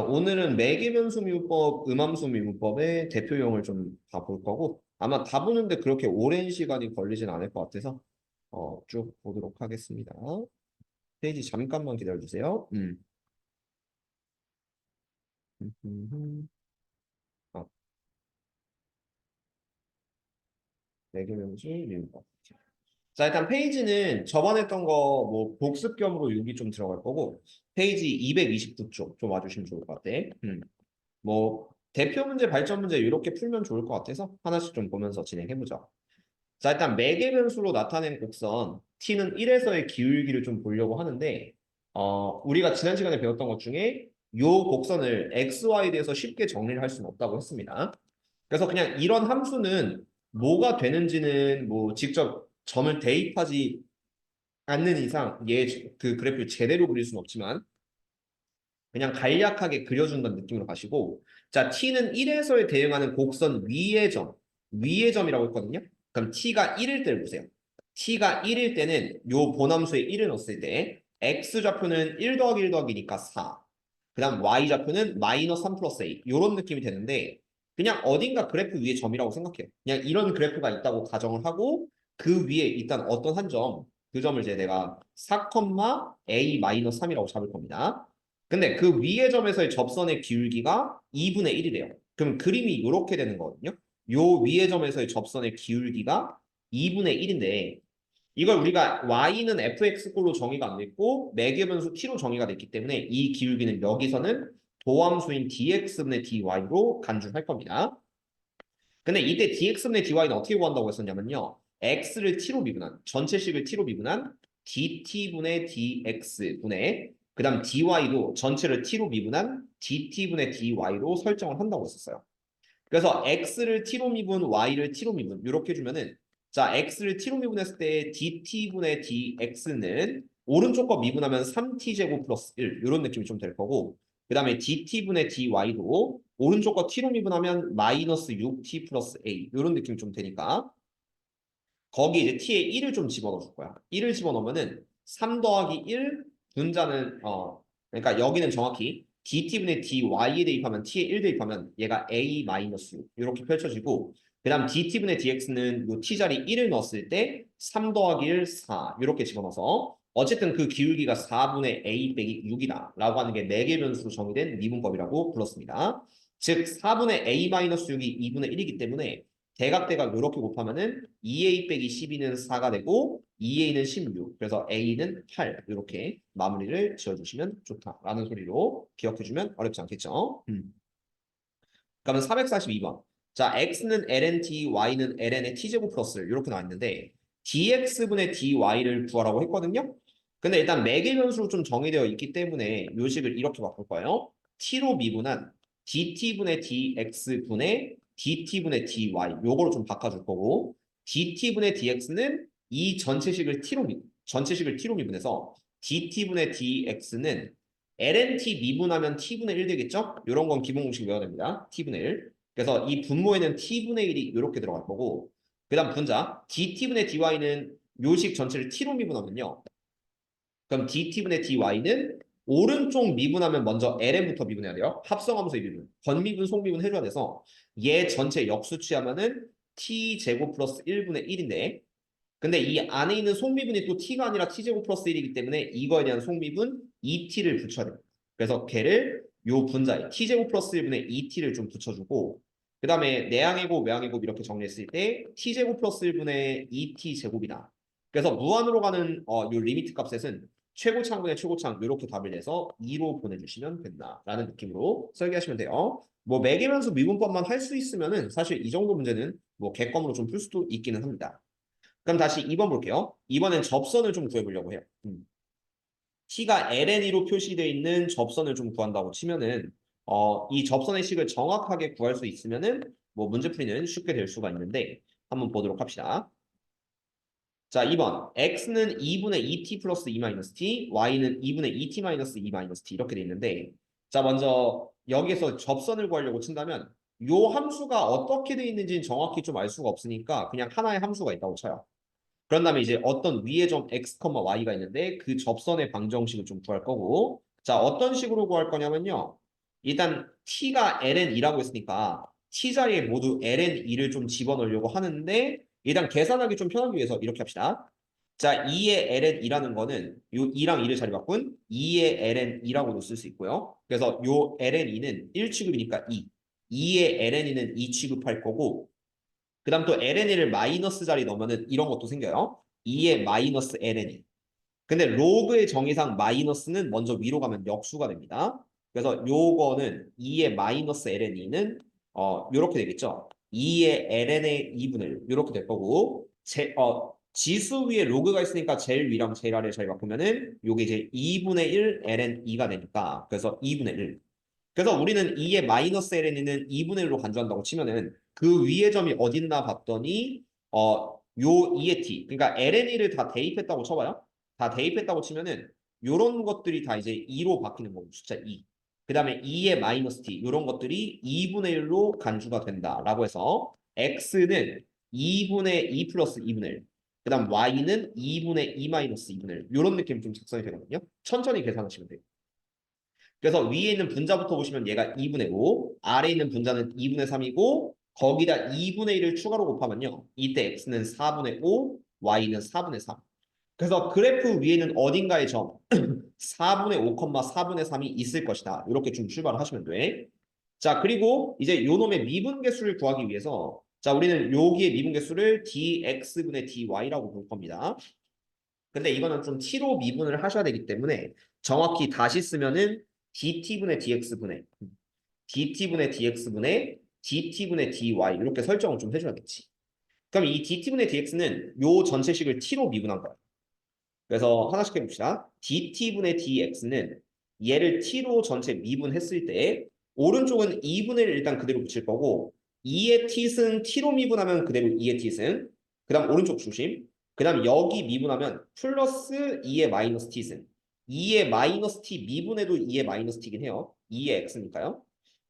오늘은 매개변수 미분법, 음함수 미분법의 대표용을 좀 다 볼 거고 아마 다 보는데 그렇게 오랜 시간이 걸리진 않을 것 같아서 쭉 보도록 하겠습니다. 페이지 잠깐만 기다려주세요. 아, 매개변수 미분법. 자, 일단 페이지는 저번에 했던 거 뭐 복습 겸으로 여기 좀 들어갈 거고 페이지 229쪽 좀 와주시면 좋을 것 같아. 뭐 대표 문제, 발전 문제 이렇게 풀면 좋을 것 같아서 하나씩 좀 보면서 진행해보자. 자, 일단 매개변수로 나타낸 곡선 t는 1에서의 기울기를 좀 보려고 하는데 우리가 지난 시간에 배웠던 것 중에 요 곡선을 xy에 대해서 쉽게 정리를 할 수는 없다고 했습니다. 그래서 그냥 이런 함수는 뭐가 되는지는 뭐 직접 점을 대입하지 않는 이상 얘 그 그래프를 제대로 그릴 수는 없지만 그냥 간략하게 그려준다는 느낌으로 가시고 자 t는 1에서에 대응하는 곡선 위의 점이라고 했거든요. 그럼 t가 1일 때를 보세요. t가 1일 때는 요 본함수에 1을 넣었을 때 x좌표는 1 더하기 1 더하기니까 4. 그 다음 y좌표는 마이너스 3 플러스 a 요런 느낌이 되는데 그냥 어딘가 그래프 위에 점이라고 생각해요. 그냥 이런 그래프가 있다고 가정을 하고 그 위에 일단 어떤 한 점, 그 점을 이제 내가 4, a 마이너스 3이라고 잡을 겁니다. 근데 그 위의 점에서의 접선의 기울기가 2분의 1이래요. 그럼 그림이 이렇게 되는 거거든요. 요 위의 점에서의 접선의 기울기가 2분의 1인데 이걸 우리가 y는 fx꼴로 정의가 안 됐고 매개변수 t로 정의가 됐기 때문에 이 기울기는 여기서는 도함수인 dx분의 dy로 간주할 겁니다. 근데 이때 dx분의 dy는 어떻게 구한다고 했었냐면요. x를 t로 미분한, 전체식을 t로 미분한 dt분의 dx분의 그 다음 dy도 전체를 t로 미분한 dt분의 dy로 설정을 한다고 했었어요. 그래서 x를 t로 미분, y를 t로 미분 이렇게 해주면은 자 x를 t로 미분했을 때 dt분의 dx는 오른쪽 거 미분하면 3t제곱 플러스 1 이런 느낌이 좀 될 거고 그 다음에 dt분의 dy도 오른쪽 거 t로 미분하면 마이너스 6t 플러스 a 이런 느낌이 좀 되니까 거기 이제 t에 1을 좀 집어넣어 줄 거야. 1을 집어넣으면은 3 더하기 1 분자는 그러니까 여기는 정확히 dt분의 dy에 대입하면 t에 1 대입하면 얘가 a 마이너스 이렇게 펼쳐지고 그다음 dt분의 dx는 요 t 자리 1을 넣었을 때 3 더하기 1 4 이렇게 집어넣어서 어쨌든 그 기울기가 4분의 a 빼기 6이다 라고 하는 게 4개 변수로 정의된 미분법이라고 불렀습니다. 즉 4분의 a 마이너스 6이 2분의 1이기 때문에 대각대각 이렇게 곱하면은 2a 빼기 12는 4가 되고 2a는 16 그래서 a는 8 이렇게 마무리를 지어주시면 좋다라는 소리로 기억해주면 어렵지 않겠죠. 그러면 442번 자 x는 ln y는 ln의 t제곱 플러스 이렇게 나와 있는데 dx분의 dy를 구하라고 했거든요. 근데 일단 매개 변수로 좀 정의되어 있기 때문에 요식을 이렇게 바꿀 거예요. t로 미분한 dt분의 dx분의 dt분의 dy 요거로 좀 바꿔줄 거고 dt분의 dx는 이 전체식을 t로 미분해서 dt분의 dx는 lnt 미분하면 t분의 1 되겠죠? 이런 건 기본 공식 외워야 됩니다. t분의 1. 그래서 이 분모에는 t분의 1이 이렇게 들어갈 거고 그 다음 분자 dt분의 dy는 요식 전체를 t로 미분하면요. 그럼 dt분의 dy는 오른쪽 미분하면 먼저 ln부터 미분해야 돼요. 합성함수의 미분. 번미분, 속미분 해줘야 돼서 얘 전체 역수 취하면은 t제곱 플러스 1분의 1인데 근데 이 안에 있는 속미분이 또 t가 아니라 t제곱 플러스 1이기 때문에 이거에 대한 속미분 2t를 붙여야 됩니다. 그래서 걔를 요 분자에 t제곱 플러스 1분의 2t를 좀 붙여주고 그 다음에 내항의 곱, 외항의 곱 이렇게 정리했을 때 t제곱 플러스 1분의 2t제곱이다. 그래서 무한으로 가는 요 리미트 값에는 최고창분의 최고창 이렇게 답을 내서 2로 보내주시면 된다라는 느낌으로 설계하시면 돼요. 뭐 매개변수 미분법만 할 수 있으면은 사실 이 정도 문제는 뭐 객관으로 좀 풀 수도 있기는 합니다. 그럼 다시 2번 볼게요. 이번엔 접선을 좀 구해보려고 해요. t가 ln으로 표시되어 있는 접선을 좀 구한다고 치면은 이 접선의 식을 정확하게 구할 수 있으면은 뭐 문제풀이는 쉽게 될 수가 있는데 한번 보도록 합시다. 자, 2번 x는 2분의 2t 플러스 2 마이너스 t, y는 2분의 2t 마이너스 2 마이너스 t 이렇게 돼 있는데 자, 먼저 여기에서 접선을 구하려고 친다면 요 함수가 어떻게 돼 있는지는 정확히 좀 알 수가 없으니까 그냥 하나의 함수가 있다고 쳐요. 그런 다음에 이제 어떤 위에 점 x, y가 있는데 그 접선의 방정식을 좀 구할 거고 자 어떤 식으로 구할 거냐면요. 일단 t가 ln2라고 했으니까 t 자리에 모두 ln2를 좀 집어넣으려고 하는데 일단 계산하기 좀 편하기 위해서 이렇게 합시다. 자, 2의 ln2라는 거는 요 2랑 2를 자리 바꾼 2의 ln2라고도 쓸 수 있고요. 그래서 요 ln2는 1취급이니까 2. 2의 ln2는 2 취급할 거고 그 다음 또 ln2를 마이너스 자리 넣으면은 이런 것도 생겨요. 2의 마이너스 ln2. 근데 로그의 정의상 마이너스는 먼저 위로 가면 역수가 됩니다. 그래서 요거는 2의 마이너스 ln은 요렇게 되겠죠. 2의 ln의 2분의 요렇게 될 거고 지수 위에 로그가 있으니까 제일 위랑 제일 아래 잘 바꾸면은 요게 이제 2분의 1 ln2가 되니까 그래서 2분의 1. 그래서 우리는 2의 마이너스 ln은 2분의 1로 간주한다고 치면은 그 위의 점이 어딨나 봤더니 요 2의 t 그러니까 ln을 다 대입했다고 쳐봐요. 다 대입했다고 치면은 요런 것들이 다 이제 2로 바뀌는 거고 숫자 2. 그 다음에 2의 마이너스 t 요런 것들이 2분의 1로 간주가 된다라고 해서 x는 2분의 2 플러스 2분의 1. 그 다음 y는 2분의 2 마이너스 2분의 1. 요런 느낌 좀 작성이 되거든요. 천천히 계산하시면 돼요. 그래서 위에 있는 분자부터 보시면 얘가 2분의 5, 아래에 있는 분자는 2분의 3이고 거기다 2분의 1을 추가로 곱하면요. 이때 x는 4분의 5, y는 4분의 3. 그래서 그래프 위에는 어딘가에 점 4분의 5, 4분의 3이 있을 것이다. 이렇게 좀 출발을 하시면 돼. 자, 그리고 이제 요 놈의 미분계수를 구하기 위해서 자, 우리는 여기의 미분계수를 dx분의 dy라고 볼 겁니다. 근데 이거는 좀 t로 미분을 하셔야 되기 때문에 정확히 다시 쓰면은 dt분의 dx분의 dt분의 dx분의 dt분의 dy 이렇게 설정을 좀 해줘야겠지. 그럼 이 dt분의 dx는 요 전체식을 t로 미분한 거야. 그래서 하나씩 해봅시다. dt분의 dx는 얘를 t로 전체 미분했을 때 오른쪽은 2분의 1 일단 그대로 붙일 거고 2의 t승 t로 미분하면 그대로 2의 t승 그 다음 오른쪽 중심 그 다음 여기 미분하면 플러스 2의 마이너스 t승 2의 마이너스 t 미분해도 2의 마이너스 t긴 해요. 2의 x니까요.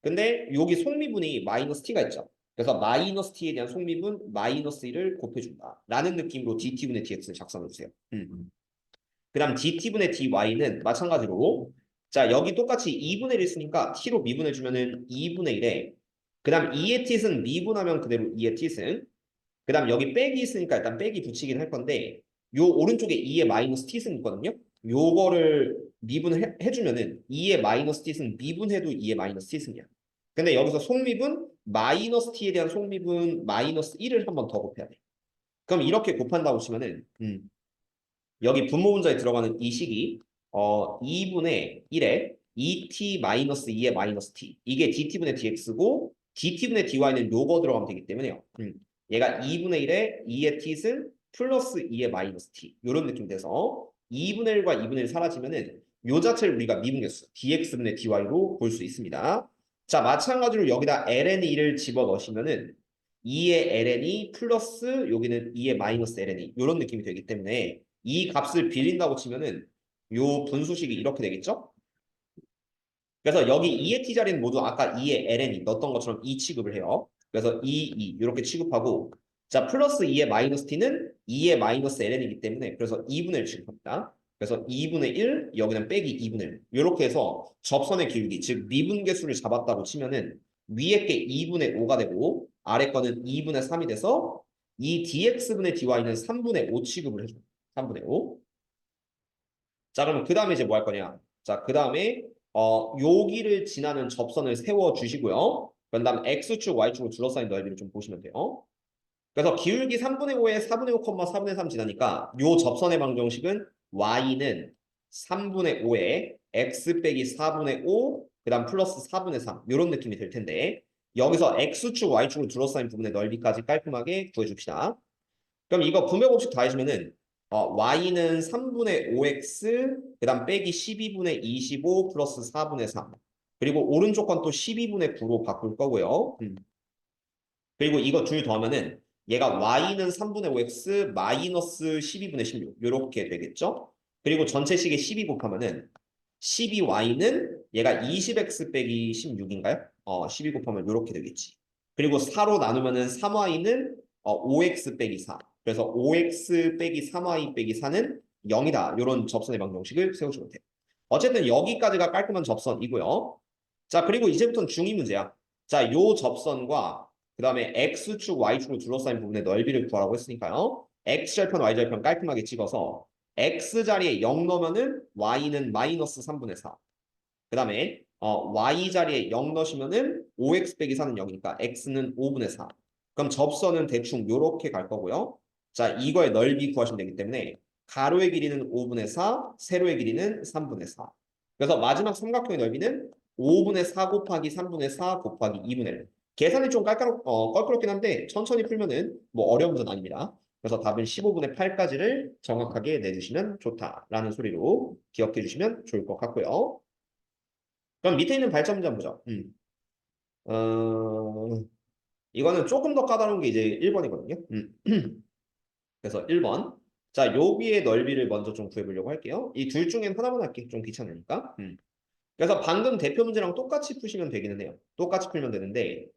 근데 여기 속미분이 마이너스 t가 있죠. 그래서 마이너스 t에 대한 속미분 마이너스 1을 곱해준다. 라는 느낌으로 dt분의 dx를 작성해주세요. 그 다음 dt분의 dy는 마찬가지로 자 여기 똑같이 2분의 1 있으니까 t로 미분해주면은 2분의 1에 그 다음 2의 t승 미분하면 그대로 2의 t승 그 다음 여기 빼기 있으니까 일단 빼기 붙이긴 할 건데 요 오른쪽에 2의 마이너스 t승 있거든요. 요거를 미분을 해주면은 2의 마이너스 t승 미분해도 2의 마이너스 t승이야. 근데 여기서 속미분 마이너스 t에 대한 속미분 마이너스 1을 한번 더 곱해야 돼. 그럼 이렇게 곱한다고 치면은 여기 분모 분자에 들어가는 이 식이 2분의 1에 2t 마이너스 2의 마이너스 t 이게 dt분의 dx고 dt분의 dy는 요거 들어가면 되기 때문에요. 얘가 2분의 1에 2의 t승 플러스 2의 마이너스 t 요런 느낌 돼서 2분의 1과 2분의 1 사라지면은 요 자체를 우리가 미분계수 dx분의 dy로 볼 수 있습니다. 자 마찬가지로 여기다 ln2를 집어넣으시면은 2의 ln이 플러스 여기는 2의 마이너스 ln이 요런 느낌이 되기 때문에 이 값을 빌린다고 치면은 요 분수식이 이렇게 되겠죠? 그래서 여기 2의 t 자리는 모두 아까 2의 ln이 넣었던 것처럼 2 취급을 해요. 그래서 2 이렇게 취급하고 자 플러스 2의 마이너스 t는 2의 마이너스 ln이기 때문에 그래서 2분의 1 취급합니다. 그래서 2분의 1 여기는 빼기 2분의 1 이렇게 해서 접선의 기울기 즉 미분계수를 잡았다고 치면은 위에 게 2분의 5가 되고 아래 거는 2분의 3이 돼서 이 dx분의 dy는 3분의 5 취급을 해줘요. 3분의 5. 자, 그러면 그 다음에 이제 뭐 할 거냐? 자, 그 다음에 여기를 지나는 접선을 세워 주시고요. 그다음 x축, y축으로 둘러싸인 넓이를 좀 보시면 돼요. 그래서 기울기 3분의 5에 4분의 5, 4분의 3 지나니까 요 접선의 방정식은 y는 3분의 5에 x 빼기 4분의 5, 그다음 플러스 4분의 3 이런 느낌이 될 텐데 여기서 x축, y축으로 둘러싸인 부분의 넓이까지 깔끔하게 구해줍시다. 그럼 이거 분배법칙 다 해주면은 y는 3분의 5x 그다음 빼기 12분의 25 플러스 4분의 3 그리고 오른쪽 건 또 12분의 9로 바꿀 거고요. 그리고 이거 둘 더하면은 얘가 y는 3분의 5x 마이너스 12분의 16 이렇게 되겠죠. 그리고 전체식에 12 곱하면은 12y는 얘가 20x 빼기 16인가요? 12 곱하면 이렇게 되겠지. 그리고 4로 나누면은 3y는 5x 빼기 4. 그래서 5x 빼기 3y 빼기 4는 0이다. 이런 접선의 방정식을 세우시면 돼요. 어쨌든 여기까지가 깔끔한 접선이고요. 자, 그리고 이제부터는 중2 문제야. 자, 요 접선과 그 다음에 x축, y축으로 둘러싸인 부분의 넓이를 구하라고 했으니까요. x절편, y절편 깔끔하게 찍어서 x 자리에 0 넣으면은 y는 마이너스 3분의 4. 그 다음에 y 자리에 0 넣으시면은 5x 빼기 4는 0이니까 x는 5분의 4. 그럼 접선은 대충 요렇게 갈 거고요. 자, 이거의 넓이 구하시면 되기 때문에 가로의 길이는 5분의 4, 세로의 길이는 3분의 4. 그래서 마지막 삼각형의 넓이는 5분의 4 곱하기 3분의 4 곱하기 2분의 1. 계산이 좀 껄끄럽긴 한데 천천히 풀면은 뭐 어려운 문제는 아닙니다. 그래서 답은 15분의 8까지를 정확하게 내주시면 좋다라는 소리로 기억해 주시면 좋을 것 같고요. 그럼 밑에 있는 발전 문제 한번 보자. 이거는 조금 더 까다로운 게 이제 1번이거든요. 그래서 1번. 자, 여기의 넓이를 먼저 좀 구해보려고 할게요. 이 둘 중엔 하나만 할게. 좀 귀찮으니까. 그래서 방금 대표 문제랑 똑같이 푸시면 되기는 해요. 똑같이 풀면 되는데,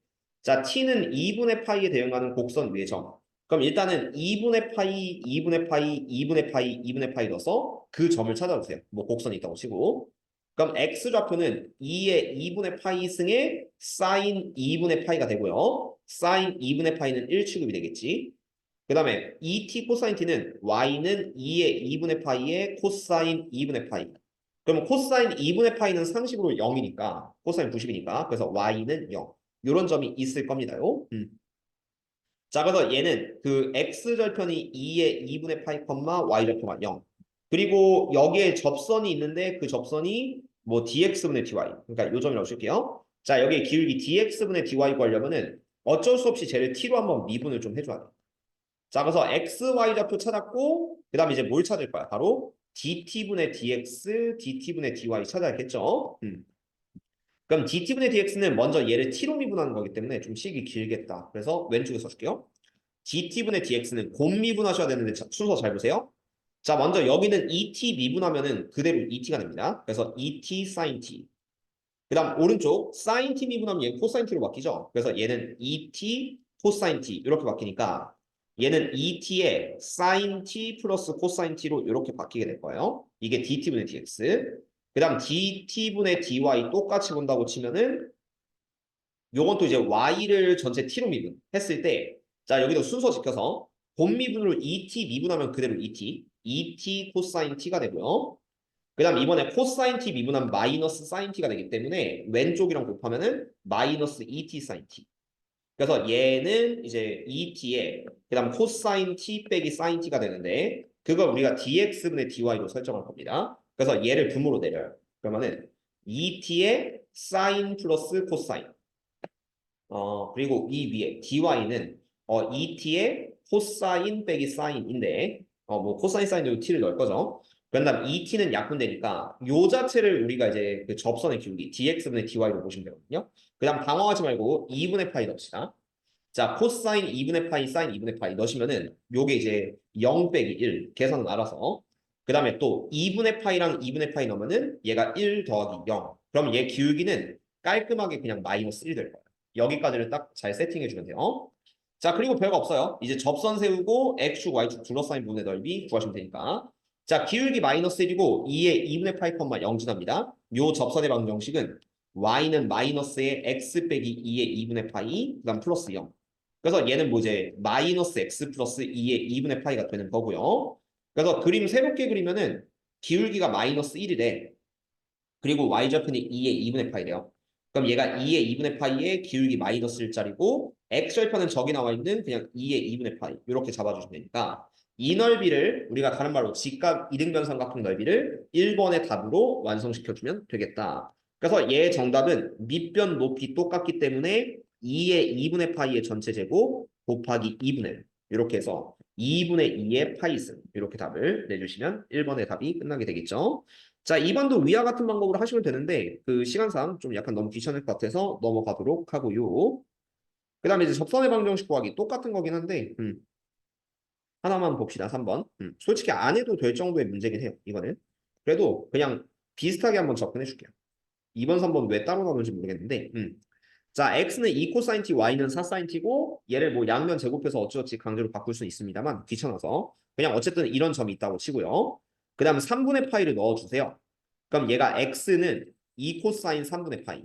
자, t는 2분의 파이에 대응하는 곡선 위의 점. 그럼 일단은 2분의 파이, 2분의 파이, 2분의 파이, 2분의 파이 넣어서 그 점을 찾아보세요. 뭐 곡선이 있다고 치고. 그럼 x좌표는 2의 2분의 파이 승의 사인 2분의 파이가 되고요. 사인 2분의 파이는 1 취급이 되겠지. 그 다음에 2t 코사인 t는 y는 2의 2분의 파이의 코사인 2분의 파이. 그러면 코사인 2분의 파이는 상식으로 0이니까 코사인 90이니까 그래서 y는 0. 이런 점이 있을 겁니다요. 자, 그래서 얘는 그 x절편이 2의 2분의 파이, y절편가 0. 그리고 여기에 접선이 있는데 그 접선이 뭐 dx분의 dy. 그러니까 요 점이라고 쓸게요. 자, 여기에 기울기 dx분의 dy 구하려면은 어쩔 수 없이 쟤를 t로 한번 미분을 좀 해줘야 돼. 자, 그래서 x, y 좌표 찾았고 그 다음에 이제 뭘 찾을 거야? 바로 dt분의 dx, dt분의 dy 찾아야겠죠? 그럼 dt분의 dx는 먼저 얘를 t로 미분하는 거기 때문에 좀 식이 길겠다. 그래서 왼쪽에 써줄게요. dt분의 dx는 곱 미분하셔야 되는데 순서 잘 보세요. 자, 먼저 여기는 2t 미분하면은 그대로 2t가 됩니다. 그래서 2t sin t. 그 다음 오른쪽 sin t 미분하면 얘 코사인 t로 바뀌죠. 그래서 얘는 2t 코사인 t 이렇게 바뀌니까 얘는 2t에 sin t 플러스 코사인 t로 이렇게 바뀌게 될 거예요. 이게 dt분의 dx. 그 다음 dt분의 dy 똑같이 본다고 치면은 요건 또 이제 y를 전체 t로 미분했을 때 자, 여기도 순서 지켜서 본 미분으로 2t 미분하면 그대로 2t 2t 코사인 t가 되고요. 그 다음 이번에 코사인 t 미분하면 마이너스 사인 t가 되기 때문에 왼쪽이랑 곱하면은 마이너스 2t 사인 t. 그래서 얘는 이제 2t에 그 다음 코사인 t 빼기 사인 t가 되는데 그걸 우리가 dx분의 dy로 설정할 겁니다. 그래서 얘를 분모로 내려요. 그러면은 2t의 사인 플러스 코사인. 그리고 이 위에 dy는 2t의 코사인 빼기 사인인데 뭐 코사인 사인도 t를 넣을 거죠. 그다음 2t는 약분되니까 요 자체를 우리가 이제 그 접선의 기울기 dx분의 dy로 보시면 되거든요. 그다음 당황하지 말고 2분의 파이 넣읍시다. 자, 코사인 2분의 파이, 사인 2분의 파이 넣으시면은 요게 이제 0 빼기 1 계산은 알아서 그 다음에 또 2분의 파이랑 2분의 파이 넣으면은 얘가 1 더하기 0. 그럼 얘 기울기는 깔끔하게 그냥 마이너스 1 될 거예요. 여기까지를 딱 잘 세팅해 주면 돼요. 자, 그리고 별거 없어요. 이제 접선 세우고 x축, y축 둘러싸인 부분의 넓이 구하시면 되니까. 자, 기울기 마이너스 1이고 2의 2분의 파이 컴마 0 지납니다. 요 접선의 방정식은 y는 마이너스의 x 빼기 2의 2분의 파이, 그 다음 플러스 0. 그래서 얘는 뭐 이제 마이너스 x 플러스 2의 2분의 파이가 되는 거고요. 그래서 그림 새롭게 그리면은 기울기가 마이너스 1이래. 그리고 y좌편이 2의 2분의 파이래요. 그럼 얘가 2의 2분의 파이의 기울기 마이너스 1짜리고 x절편은 저기 나와 있는 그냥 2의 2분의 파이 이렇게 잡아주시면 되니까 이 넓이를 우리가 다른 말로 직각 이등변 삼각형 넓이를 1번의 답으로 완성시켜주면 되겠다. 그래서 얘 정답은 밑변 높이 똑같기 때문에 2의 2분의 파이의 전체 제곱 곱하기 2분의 1 이렇게 해서 2분의 2의 파이승 이렇게 답을 내주시면 1번의 답이 끝나게 되겠죠. 자, 2번도 위와 같은 방법으로 하시면 되는데 그 시간상 좀 약간 너무 귀찮을 것 같아서 넘어가도록 하고요. 그 다음에 이제 접선의 방정식 구하기 똑같은 거긴 한데 하나만 봅시다. 3번. 솔직히 안 해도 될 정도의 문제긴 해요. 이거는. 그래도 그냥 비슷하게 한번 접근해 줄게요. 2번, 3번 왜 따로 나오는지 모르겠는데 자, x는 2 코사인 t, y는 4 사인 t고 얘를 뭐 양면 제곱해서 어찌어찌 강제로 바꿀 수는 있습니다만 귀찮아서 그냥 어쨌든 이런 점이 있다고 치고요. 그 다음에 3분의 파이를 넣어주세요. 그럼 얘가 x는 2 코사인 3분의 파이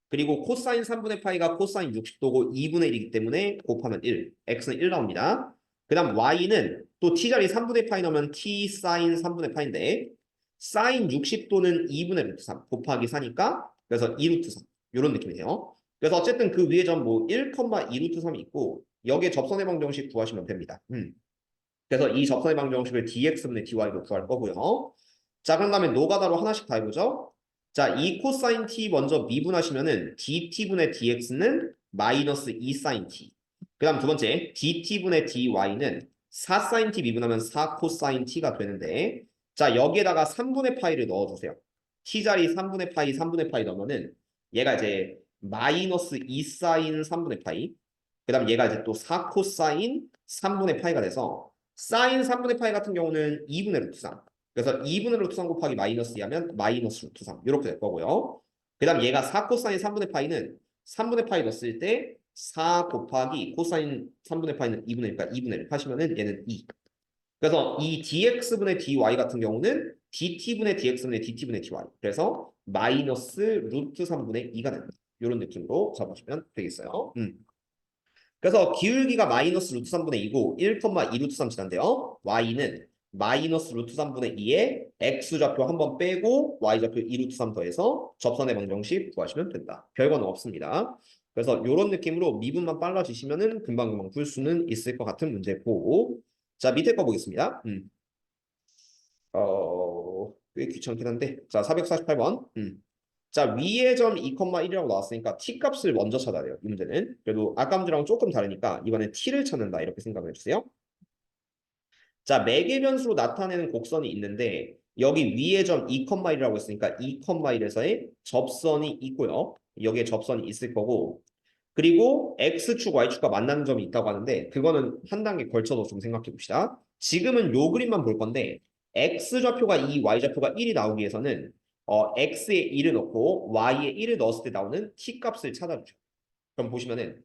그리고 코사인 3분의 파이가 코사인 60도고 2분의 1이기 때문에 곱하면 1. x는 1 나옵니다. 그 다음 y는 또 t자리 3분의 파이 넣으면 t 사인 3분의 파인데 사인 60도는 2분의 루트 3 곱하기 4니까 그래서 2 루트 3 이런 느낌이에요. 그래서 어쨌든 그 위에 점 뭐 1,2 루트 3이 있고 여기에 접선의 방정식 구하시면 됩니다. 그래서 이 접선의 방정식을 dx분의 dy로 구할 거고요. 자, 그런 다음에 노가다로 하나씩 다 해보죠. 자, 이 코사인 t 먼저 미분하시면은 dt분의 dx는 마이너스 2 사인 t. 그 다음 두 번째 dt분의 dy는 4 사인 t 미분하면 4 코사인 t가 되는데 자, 여기에다가 3분의 파이를 넣어주세요. t자리 3분의 파이, 3분의 파이 넣으면은 얘가 이제 마이너스 2 사인 3분의 파이 그 다음 얘가 이제 또 4 코사인 3분의 파이가 돼서 사인 3분의 파이 같은 경우는 2분의 루트 3 그래서 2분의 루트 3 곱하기 마이너스 2하면 마이너스 루트 3 이렇게 될 거고요. 그 다음 얘가 4 코사인 3분의 파이는 3분의 파이 넣었을 때 4 곱하기 코사인 3분의 파이는 2분의 1이니까 2분의 1 하시면은 얘는 2. 그래서 이 dx분의 dy 같은 경우는 dt분의 dx분의 dt분의 dy 그래서 마이너스 루트 3분의 2가 됩니다. 이런 느낌으로 잡아주시면 되겠어요. 그래서 기울기가 마이너스 루트 3분의 2고 1,2 루트 3 지난데요. y는 마이너스 루트 3분의 2에 x좌표 한 번 빼고 y좌표 2 루트 3 더해서 접선의 방정식 구하시면 된다. 별건 없습니다. 그래서 이런 느낌으로 미분만 빨라지시면은 금방금방 풀 수는 있을 것 같은 문제고 자 밑에 거 보겠습니다. 꽤 귀찮긴 한데 자 448번 자 위의 점 2,1이라고 나왔으니까 t 값을 먼저 찾아야 돼요. 이 문제는 그래도 아까 문제랑 조금 다르니까 이번엔 t를 찾는다 이렇게 생각을 해주세요. 자 매개 변수로 나타내는 곡선이 있는데 여기 위의 점 2,1이라고 했으니까 2,1에서의 접선이 있고요. 여기에 접선이 있을 거고 그리고 x축, y축과 만나는 점이 있다고 하는데 그거는 한 단계 걸쳐서 좀 생각해 봅시다. 지금은 요 그림만 볼 건데 x좌표가 2, y좌표가 1이 나오기 위해서는 x에 1을 넣고 y에 1을 넣었을 때 나오는 t 값을 찾아주죠. 그럼 보시면은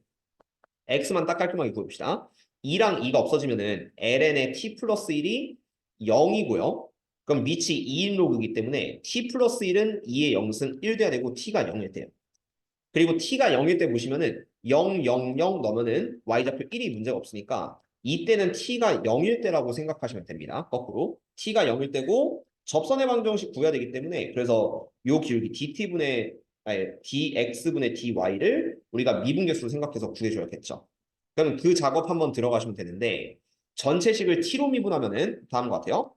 x만 딱 깔끔하게 구해봅시다. 2랑 2가 없어지면은 ln의 t 플러스 1이 0이고요. 그럼 밑이 2인 로그이기 때문에 t 플러스 1은 2의 0승 1 돼야 되고 t가 0일 때요. 그리고 t가 0일 때 보시면은 0, 0, 0 넣으면은 y좌표 1이 문제가 없으니까 이때는 t가 0일 때라고 생각하시면 됩니다. 거꾸로 t가 0일 때고 접선의 방정식 구해야 되기 때문에 그래서 요 기울기 dx분의 dy를 우리가 미분계수로 생각해서 구해줘야겠죠. 그럼 그 작업 한번 들어가시면 되는데 전체식을 t로 미분하면은 다음과 같아요.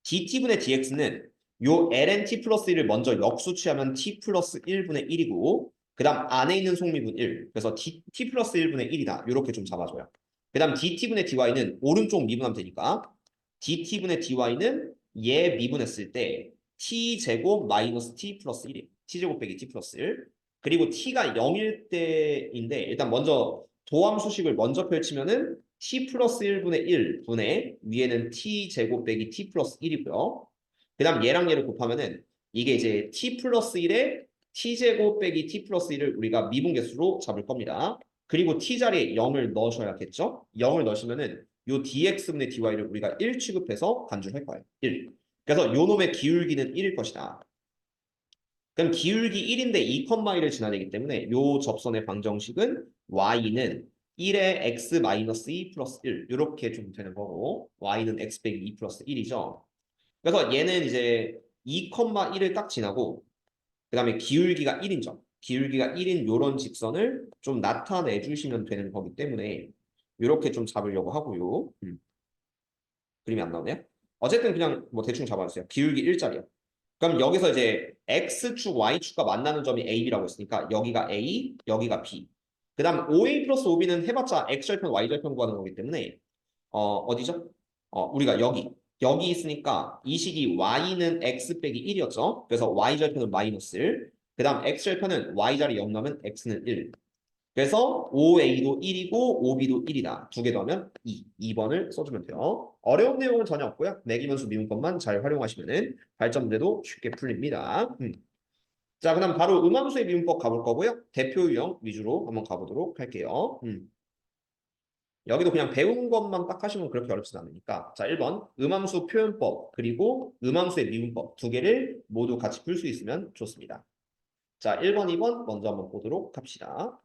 dt분의 dx는 요 ln t 플러스 1을 먼저 역수 취하면 t 플러스 1분의 1이고 그 다음 안에 있는 속미분 1 그래서 t 플러스 1분의 1이다 이렇게 좀 잡아줘요. 그 다음 dt분의 dy는 오른쪽 미분하면 되니까 dt분의 dy는 얘 미분했을 때 t제곱 마이너스 t 플러스 1이에요. t제곱 빼기 t 플러스 1 그리고 t가 0일 때인데 일단 먼저 도함 수식을 먼저 펼치면은 t 플러스 1분의 1 분의 위에는 t 제곱 빼기 t 플러스 1이고요. 그 다음 얘랑 얘를 곱하면은 이게 이제 t 플러스 1에 t 제곱 빼기 t 플러스 1을 우리가 미분계수로 잡을 겁니다. 그리고 t 자리에 0을 넣으셔야겠죠? 0을 넣으시면은 요 dx분의 dy를 우리가 1 취급해서 간주할 거예요. 1. 그래서 요 놈의 기울기는 1일 것이다. 그럼 기울기 1인데 2,1을 지나내기 때문에 요 접선의 방정식은 y는 1에 x-2 플러스 1 이렇게 좀 되는 거고 y는 x 빼기 2 플러스 1이죠. 그래서 얘는 이제 2,1을 딱 지나고 그 다음에 기울기가 1인 점 기울기가 1인 요런 직선을 좀 나타내 주시면 되는 거기 때문에 이렇게 좀 잡으려고 하고요. 그림이 안 나오네요. 어쨌든 그냥 뭐 대충 잡아주세요. 기울기 1짜리요. 그럼 여기서 이제 X축, Y축과 만나는 점이 A, B라고 했으니까 여기가 A, 여기가 B. 그 다음 OA 플러스 OB는 해봤자 X절편, Y절편 구하는 거기 때문에 어디죠? 우리가 여기 있으니까 이 식이 Y는 X 빼기 1이었죠. 그래서 Y절편은 마이너스 1. 그 다음 X절편은 Y자리 0 나면 X는 1. 그래서 OA도 1이고 OB도 1이다. 두 개 더하면 2. 2번을 써주면 돼요. 어려운 내용은 전혀 없고요. 매기면수 미분법만 잘 활용하시면 발전 문제도 쉽게 풀립니다. 자, 그다음 바로 음함수의 미분법 가볼 거고요. 대표 유형 위주로 한번 가보도록 할게요. 여기도 그냥 배운 것만 딱 하시면 그렇게 어렵진 않으니까. 자, 1번 음함수 표현법 그리고 음함수의 미분법 두 개를 모두 같이 풀 수 있으면 좋습니다. 자, 1번, 2번 먼저 한번 보도록 합시다.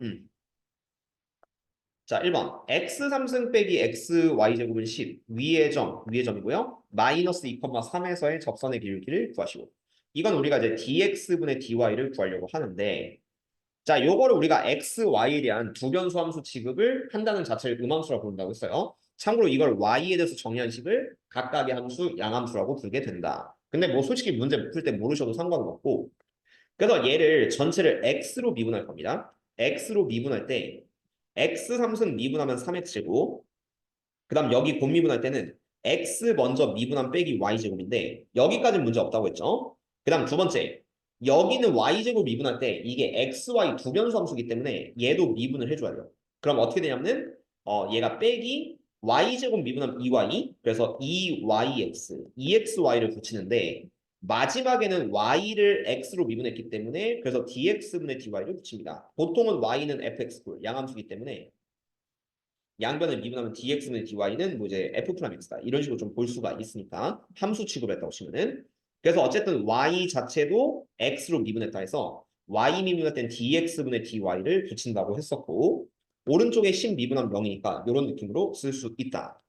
자, 1번. x3승 빼기 xy제곱은 10. 위의 점이고요. 마이너스 2,3에서의 접선의 기울기를 구하시고. 이건 우리가 이제 dx분의 dy를 구하려고 하는데, 자, 요거를 우리가 x, y에 대한 두 변수 함수 취급을 한다는 자체를 음함수라고 부른다고 했어요. 참고로 이걸 y에 대해서 정의한 식을 각각의 함수, 양함수라고 부르게 된다. 근데 뭐 솔직히 문제 풀 때 모르셔도 상관은 없고, 그래서 얘를 전체를 x로 미분할 겁니다. x로 미분할 때 x 3승 미분하면 3x제곱, 그 다음 여기 곱미분할 때는 x 먼저 미분하면 빼기 y제곱인데 여기까지는 문제 없다고 했죠. 그 다음 두 번째, 여기는 y제곱 미분할 때 이게 x, y 두 변수 함수이기 때문에 얘도 미분을 해줘야 돼요. 그럼 어떻게 되냐면은 얘가 빼기 y제곱 미분하면 2y, 그래서 2yx, 2xy를 붙이는데 마지막에는 y를 x로 미분했기 때문에 그래서 dx분의 dy를 붙입니다. 보통은 y는 fx 양함수이기 때문에 양변을 미분하면 dx는 dy는 뭐 이제 f 프라임 x다. 이런 식으로 좀 볼 수가 있으니까 함수 취급을 했다고 치면은 그래서 어쨌든 y 자체도 x로 미분했다 해서 y 미분할 땐 dx분의 dy를 붙인다고 했었고 오른쪽에 10 미분하면 0이니까 이런 느낌으로 쓸 수 있다.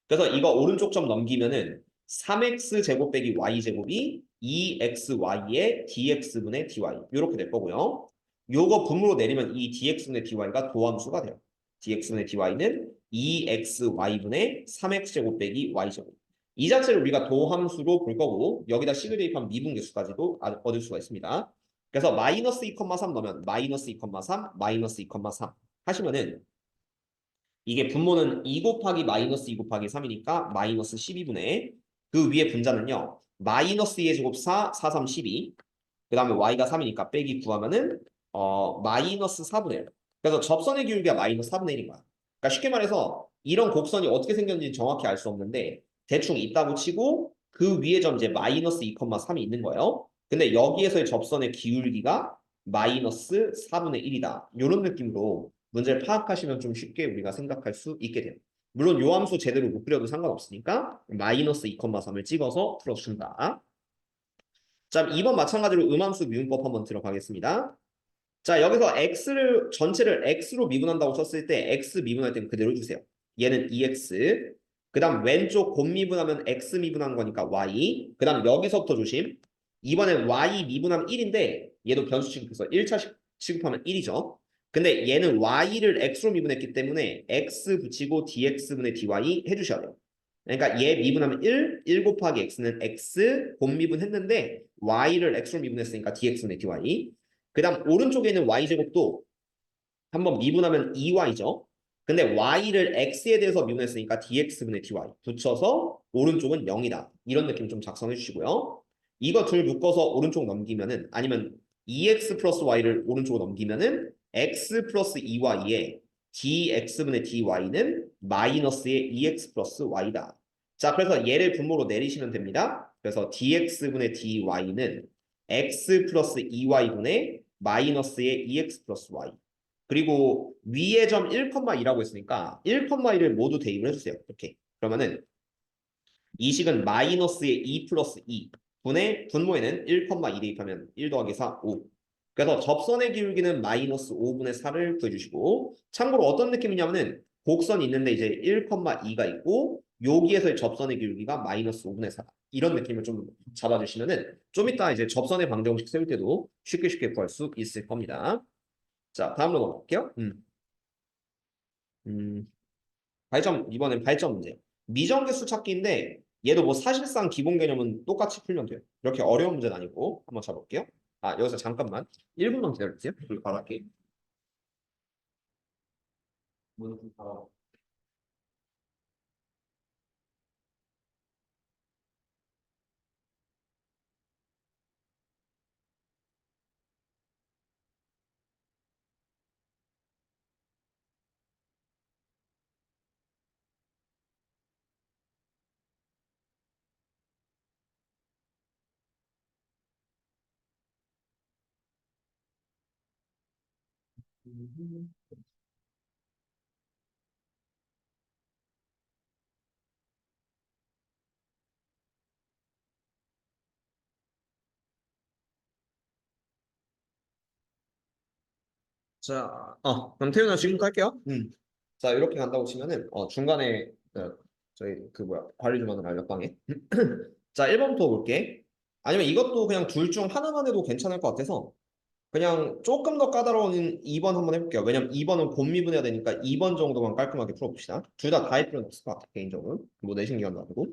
그래서 이거 오른쪽 점 넘기면은 3x 제곱 빼기 y 제곱이 2xy의 dx분의 dy 이렇게 될 거고요. 요거 분모로 내리면 이 dx분의 dy가 도함수가 돼요. dx분의 dy는 2xy분의 3x 제곱 빼기 y 제곱. 이 자체를 우리가 도함수로 볼 거고 여기다 식을 대입하면 미분계수까지도 얻을 수가 있습니다. 그래서 마이너스 2,3 넣으면 마이너스 2,3 마이너스 2,3 하시면은 이게 분모는 2 곱하기 마이너스 2 곱하기 3이니까 마이너스 12분의 그 위에 분자는요. 마이너스 2의 제곱 4, 4, 3, 12. 그 다음에 y가 3이니까 빼기 9하면은 마이너스 4분의 1. 그래서 접선의 기울기가 마이너스 4분의 1인 거야. 그러니까 쉽게 말해서 이런 곡선이 어떻게 생겼는지 정확히 알 수 없는데 대충 있다고 치고 그 위에 점 이제 마이너스 2,3이 있는 거예요. 근데 여기에서의 접선의 기울기가 마이너스 4분의 1이다. 이런 느낌으로 문제를 파악하시면 좀 쉽게 우리가 생각할 수 있게 돼요. 물론 요 함수 제대로 못 그려도 상관없으니까 마이너스 2,3을 찍어서 풀어준다. 자, 2번 마찬가지로 음함수 미분법 한번 들어가겠습니다. 자, 여기서 x를 전체를 x로 미분한다고 쳤을 때 x 미분할 때는 그대로 주세요. 얘는 2x. 그다음 왼쪽 곱 미분하면 x 미분한 거니까 y. 그다음 여기서부터 조심. 이번엔 y 미분하면 1인데 얘도 변수 취급해서 1차 취급하면 1이죠. 근데 얘는 y를 x로 미분했기 때문에 x 붙이고 dx분의 dy 해주셔야 돼요. 그러니까 얘 미분하면 1 곱하기 x는 x 곱 미분했는데 y를 x로 미분했으니까 dx분의 dy. 그 다음 오른쪽에 있는 y제곱도 한번 미분하면 2y죠. 근데 y를 x에 대해서 미분했으니까 dx분의 dy 붙여서 오른쪽은 0이다. 이런 느낌 좀 작성해 주시고요. 이거 둘 묶어서 오른쪽 넘기면은 아니면 2x 플러스 y를 오른쪽으로 넘기면은 x 플러스 2y에 dx분의 dy는 마이너스의 2x 플러스 y다. 자, 그래서 얘를 분모로 내리시면 됩니다. 그래서 dx분의 dy는 x 플러스 2y분의 마이너스의 2x 플러스 y. 그리고 위의 점 1,2라고 했으니까 1,2를 모두 대입을 해주세요. 이렇게. 그러면은 이 식은 마이너스의 2 플러스 2 분의 분모에는 1,2 대입하면 1 더하기 4, 5. 그래서 접선의 기울기는 마이너스 5분의 4를 구해주시고 참고로 어떤 느낌이냐면은 곡선이 있는데 이제 1,2가 있고 여기에서의 접선의 기울기가 마이너스 5분의 4. 이런 느낌을 좀 잡아주시면은 좀 이따 이제 접선의 방정식 세울 때도 쉽게 쉽게 구할 수 있을 겁니다. 자, 다음으로 넘어갈게요. 음, 발점, 이번엔 발점 문제. 미정계수 찾기인데, 얘도 뭐 사실상 기본 개념은 똑같이 풀면 돼요. 이렇게 어려운 문제는 아니고, 한번 잡아볼게요. 아, 여기서 잠깐만. 1분만 기다려주세요. 여기 바로 할게. 문 바로. 자, 그럼 태윤아 지금부터 할게요. 자, 이렇게 간다고 치면은 중간에 저희 그 뭐야 관리 좀 하느라 옆방에. 자, 1번부터 볼게. 아니면 이것도 그냥 둘 중 하나만 해도 괜찮을 것 같아서 그냥 조금 더 까다로운 2번 한번 해볼게요. 왜냐면 2번은 곤미분해야 되니까 2번 정도만 깔끔하게 풀어봅시다. 둘 다 할 필요는 없을 것 같아, 개인적으로. 뭐 내신 기간도 아니고.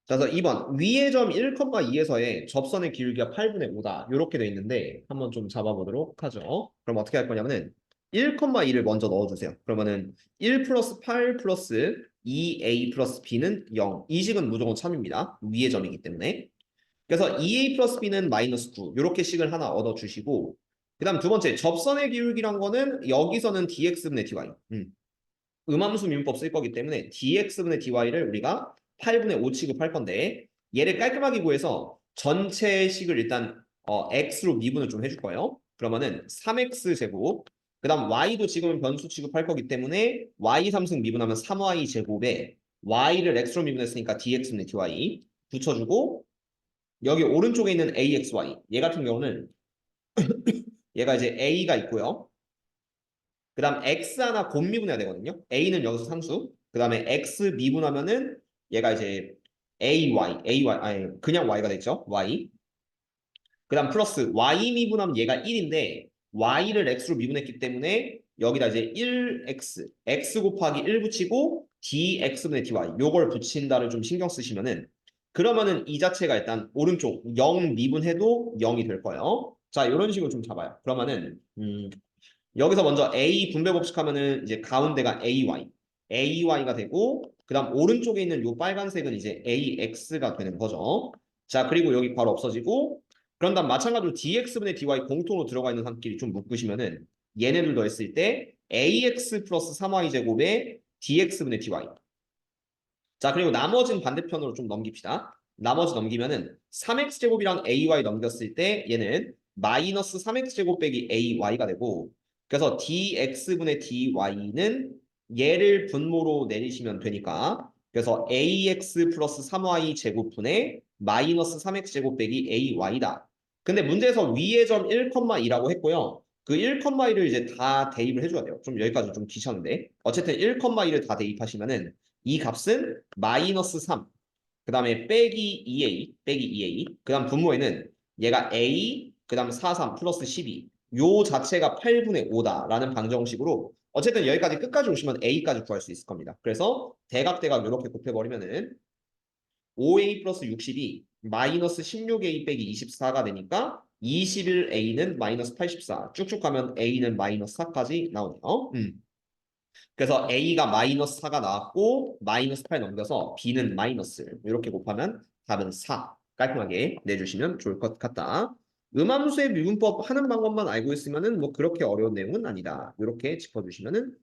자, 그래서 2번 위의 점 1,2에서의 접선의 기울기가 8분의 5다. 이렇게 돼 있는데 한번 좀 잡아보도록 하죠. 그럼 어떻게 할 거냐면은 1,2를 먼저 넣어주세요. 그러면은 1 플러스 8 플러스 2a 플러스 b는 0. 이 식은 무조건 참입니다. 위의 점이기 때문에. 그래서 2a 플러스 b는 마이너스 9. 이렇게 식을 하나 얻어주시고 그 다음 두 번째 접선의 기울기란 거는 여기서는 dx분의 dy. 음함수 미분법 쓸 거기 때문에 dx분의 dy를 우리가 8분의 5 취급할 건데 얘를 깔끔하게 구해서 전체 식을 일단 x로 미분을 좀 해줄 거예요. 그러면은 3x 제곱 그 다음 y도 지금은 변수 취급할 거기 때문에 y 3승 미분하면 3y 제곱에 y를 x로 미분했으니까 dx분의 dy 붙여주고 여기 오른쪽에 있는 axy 얘 같은 경우는 얘가 이제 a가 있고요. 그 다음 x 하나 곱 미분해야 되거든요. a는 여기서 상수. 그 다음에 x 미분하면은 얘가 이제 ay 아니 그냥 y가 되죠. y. 그 다음 플러스 y 미분하면 얘가 1인데 y를 x로 미분했기 때문에 여기다 이제 1x x 곱하기 1 붙이고 dx분의 dy 요걸 붙인다를 좀 신경 쓰시면은 그러면은 이 자체가 일단 오른쪽 0 미분해도 0이 될 거예요. 자, 이런 식으로 좀 잡아요. 그러면은 여기서 먼저 A 분배 법칙하면은 이제 가운데가 AY가 되고 그다음 오른쪽에 있는 요 빨간색은 이제 AX가 되는 거죠. 자, 그리고 여기 바로 없어지고 그런 다음 마찬가지로 DX분의 DY 공통으로 들어가 있는 함끼리 좀 묶으시면은 얘네들 더했을 때 AX 플러스 3Y 제곱에 DX분의 DY. 자, 그리고 나머지는 반대편으로 좀 넘깁시다. 나머지 넘기면은 3x 제곱이랑 ay 넘겼을 때 얘는 마이너스 3x 제곱 빼기 ay가 되고 그래서 dx분의 dy는 얘를 분모로 내리시면 되니까 그래서 ax 플러스 3y 제곱분의 마이너스 3x 제곱 빼기 ay다. 근데 문제에서 위의 점 1,2라고 했고요. 그 1,2를 이제 다 대입을 해줘야 돼요. 좀 여기까지 좀 귀찮은데 어쨌든 1,2를 다 대입하시면은 이 값은 마이너스 3, 그 다음에 빼기 2a, 그 다음 분모에는 얘가 a, 그 다음 4, 3 플러스 12. 요 자체가 8분의 5다라는 방정식으로 어쨌든 여기까지 끝까지 오시면 a까지 구할 수 있을 겁니다. 그래서 대각대각 이렇게 곱해버리면은 5a 플러스 62 마이너스 16a 빼기 24가 되니까 21a는 마이너스 84. 쭉쭉 가면 a는 마이너스 4까지 나오네요. 그래서 A가 마이너스 4가 나왔고 마이너스 8 넘겨서 B는 마이너스 이렇게 곱하면 답은 4 깔끔하게 내주시면 좋을 것 같다. 음함수의 미분법 하는 방법만 알고 있으면은 뭐 그렇게 어려운 내용은 아니다. 이렇게 짚어주시면은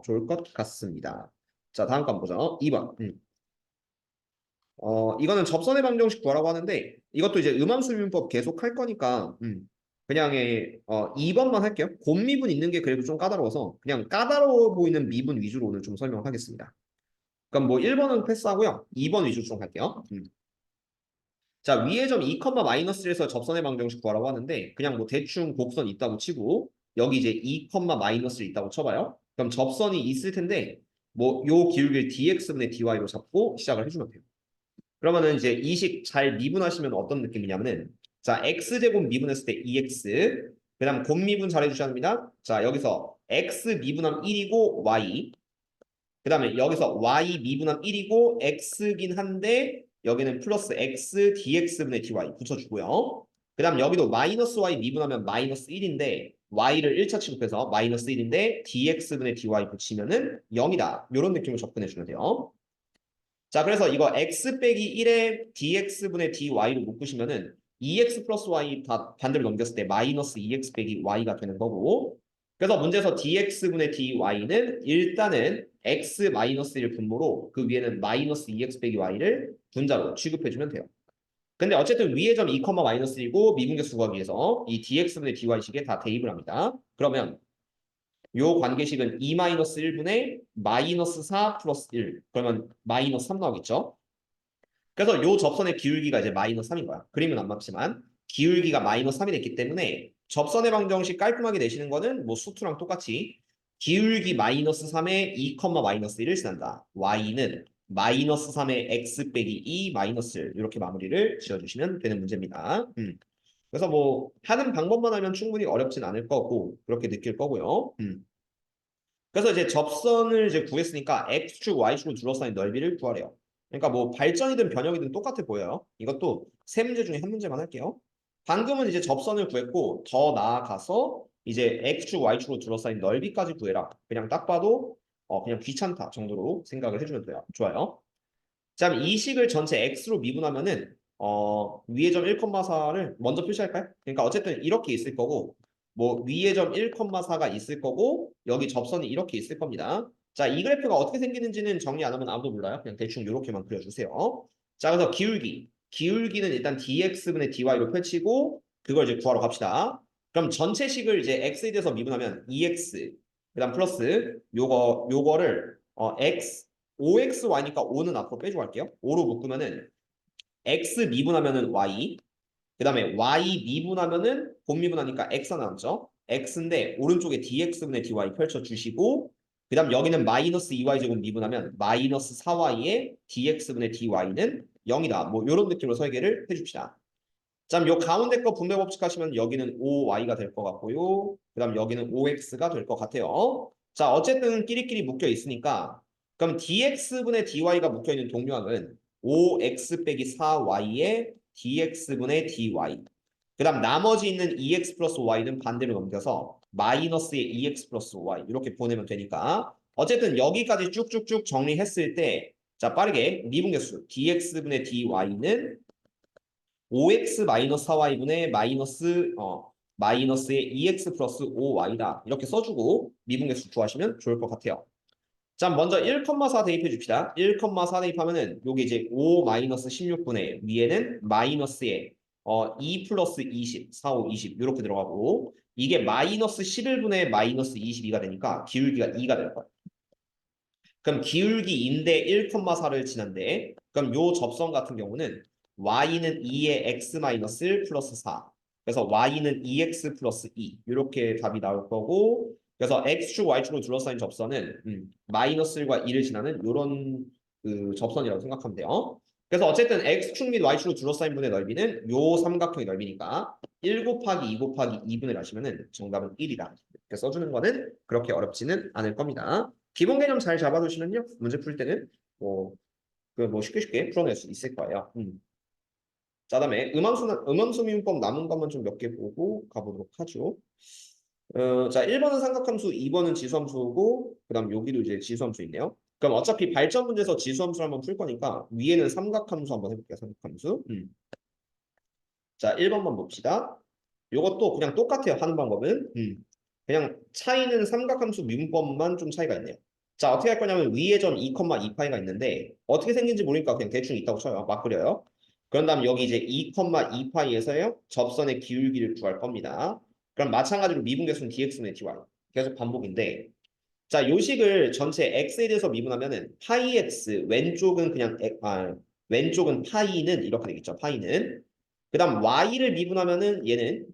좋을 것 같습니다. 자, 다음 거 한번 보죠. 2번. 이거는 접선의 방정식 구하라고 하는데 이것도 이제 음함수미분법 계속 할 거니까 그냥 2번만 할게요. 곱미분 있는 게 그래도 좀 까다로워서 그냥 까다로워 보이는 미분 위주로 오늘 좀 설명하겠습니다. 그럼 뭐 1번은 패스하고요. 2번 위주로 좀 할게요. 자, 위의 점 2, 마이너스에서 접선의 방정식 구하라고 하는데 그냥 뭐 대충 곡선 있다고 치고 여기 이제 2, 마이너스 있다고 쳐봐요. 그럼 접선이 있을 텐데 뭐 요 기울기를 dx분의 dy로 잡고 시작을 해주면 돼요. 그러면은 이제 이 식 잘 미분하시면 어떤 느낌이냐면은 자 x제곱 미분했을 때 2x 그다음 곱미분 잘 해주셔야 합니다. 자 여기서 x 미분하면 1이고 y 그다음에 여기서 y 미분하면 1이고 x긴 한데 여기는 플러스 x dx분의 dy 붙여주고요. 그다음 여기도 마이너스 y 미분하면 마이너스 1인데 y를 1차 취급해서 마이너스 1인데 dx분의 dy 붙이면은 0이다. 이런 느낌으로 접근해 주면 돼요. 자, 그래서 이거 x 빼기 1에 dx분의 dy로 묶으시면은 2x 플러스 y 다 반대로 넘겼을 때 마이너스 2x 빼기 y가 되는 거고 그래서 문제에서 dx분의 dy는 일단은 x 마이너스 1 분모로 그 위에는 마이너스 2x 빼기 y를 분자로 취급해주면 돼요. 근데 어쨌든 위의 점 2, 마이너스 1이고 미분계수 구하기 위해서 이 dx분의 dy식에 다 대입을 합니다. 그러면 요 관계식은 2-1분의 마이너스 4 플러스 1. 그러면 마이너스 3 나오겠죠? 그래서 요 접선의 기울기가 이제 마이너스 3인 거야. 그림은 안 맞지만 기울기가 마이너스 3이 됐기 때문에 접선의 방정식 깔끔하게 내시는 거는 뭐 수투랑 똑같이 기울기 마이너스 3에 2, 마이너스 1을 지난다. y는 마이너스 3에 x 빼기 2 마이너스 1 이렇게 마무리를 지어주시면 되는 문제입니다. 그래서 뭐 하는 방법만 하면 충분히 어렵진 않을 거고 그렇게 느낄 거고요. 그래서 이제 접선을 이제 구했으니까 x축, y축을 둘러싸인 넓이를 구하래요. 그러니까 뭐 발전이든 변형이든 똑같아 보여요. 이것도 세 문제 중에 한 문제만 할게요. 방금은 이제 접선을 구했고 더 나아가서 이제 x축, y축으로 둘러싸인 넓이까지 구해라. 그냥 딱 봐도 그냥 귀찮다 정도로 생각을 해주면 돼요. 좋아요. 자, 그럼 이 식을 전체 x로 미분하면은 위의 점 1,4를 먼저 표시할까요? 그러니까 어쨌든 이렇게 있을 거고 뭐 위의 점 1,4가 있을 거고 여기 접선이 이렇게 있을 겁니다. 자, 이 그래프가 어떻게 생기는지는 정리 안 하면 아무도 몰라요. 그냥 대충 이렇게만 그려주세요. 자, 그래서 기울기는 일단 dx분의 dy로 펼치고 그걸 이제 구하러 갑시다. 그럼 전체식을 이제 x에 대해서 미분하면 2x 그다음 플러스 요거를 x 5xy니까 5는 앞으로 빼주고 할게요. 5로 묶으면은 x 미분하면은 y 그 다음에 y 미분하면은 곱 미분하니까 x 나왔죠. x인데 오른쪽에 dx분의 dy 펼쳐주시고 그 다음 여기는 마이너스 2y 제곱 미분하면 마이너스 4y에 dx분의 dy는 0이다. 뭐 이런 느낌으로 설계를 해줍시다. 자, 그럼 요 가운데 거 분배 법칙 하시면 여기는 5y가 될 것 같고요. 그 다음 여기는 5x가 될 것 같아요. 자, 어쨌든 끼리끼리 묶여 있으니까 그럼 dx분의 dy가 묶여 있는 동류항은 5x 빼기 4y의 dx분의 dy. 그 다음 나머지 있는 2x 플러스 y는 반대로 넘겨서 마이너스의 2x 플러스 y 이렇게 보내면 되니까 어쨌든 여기까지 쭉쭉쭉 정리했을 때 자, 빠르게 미분계수 dx분의 dy는 5x 마이너스 4y분의 마이너스의 2x 플러스 5y다. 이렇게 써주고 미분계수 구하시면 좋을 것 같아요. 자, 먼저 1,4 대입해 줍시다. 1,4 대입하면은 여기 이제 5 마이너스 16분의 위에는 마이너스에 2 플러스 20, 4, 5, 20 이렇게 들어가고 이게 마이너스 11분의 마이너스 22가 되니까 기울기가 2가 될 거예요. 그럼 기울기인데 1,4를 지난데 그럼 요 접선 같은 경우는 y는 2의 x 마이너스 1 플러스 4 그래서 y는 2x 플러스 2 이렇게 답이 나올 거고 그래서 x축 y축으로 둘러싸인 접선은 마이너스 1과 2를 지나는 이런 그 접선이라고 생각하면 돼요. 그래서 어쨌든 x축 및 y축으로 둘러싸인 분의 넓이는 요 삼각형의 넓이니까 1 곱하기 2 곱하기 2분을 하시면은 정답은 1이다. 이렇게 써주는 거는 그렇게 어렵지는 않을 겁니다. 기본 개념 잘 잡아두시면요. 문제 풀 때는 뭐 쉽게 쉽게 풀어낼 수 있을 거예요. 자, 다음에 음함수 미분법 남은 것만 좀 몇 개 보고 가보도록 하죠. 자, 1번은 삼각함수, 2번은 지수함수고, 그 다음 여기도 이제 지수함수 있네요. 그럼 어차피 발전 문제에서 지수함수를 한번 풀 거니까 위에는 삼각함수 한번 해볼게요. 삼각함수. 자, 1번만 봅시다. 요것도 그냥 똑같아요. 하는 방법은. 그냥 차이는 삼각함수 미분법만 좀 차이가 있네요. 자, 어떻게 할 거냐면 위에 점 2,2파이가 있는데 어떻게 생긴지 모르니까 그냥 대충 있다고 쳐요. 막 그려요. 그런 다음 여기 이제 2,2파이에서요. 접선의 기울기를 구할 겁니다. 그럼 마찬가지로 미분계수는 dx분의 dy. 계속 반복인데 자, 요식을 전체 x에 대해서 미분하면은 파이 x 왼쪽은 그냥 왼쪽은 파이는 이렇게 되겠죠. 파이는 그 다음 y를 미분하면은 얘는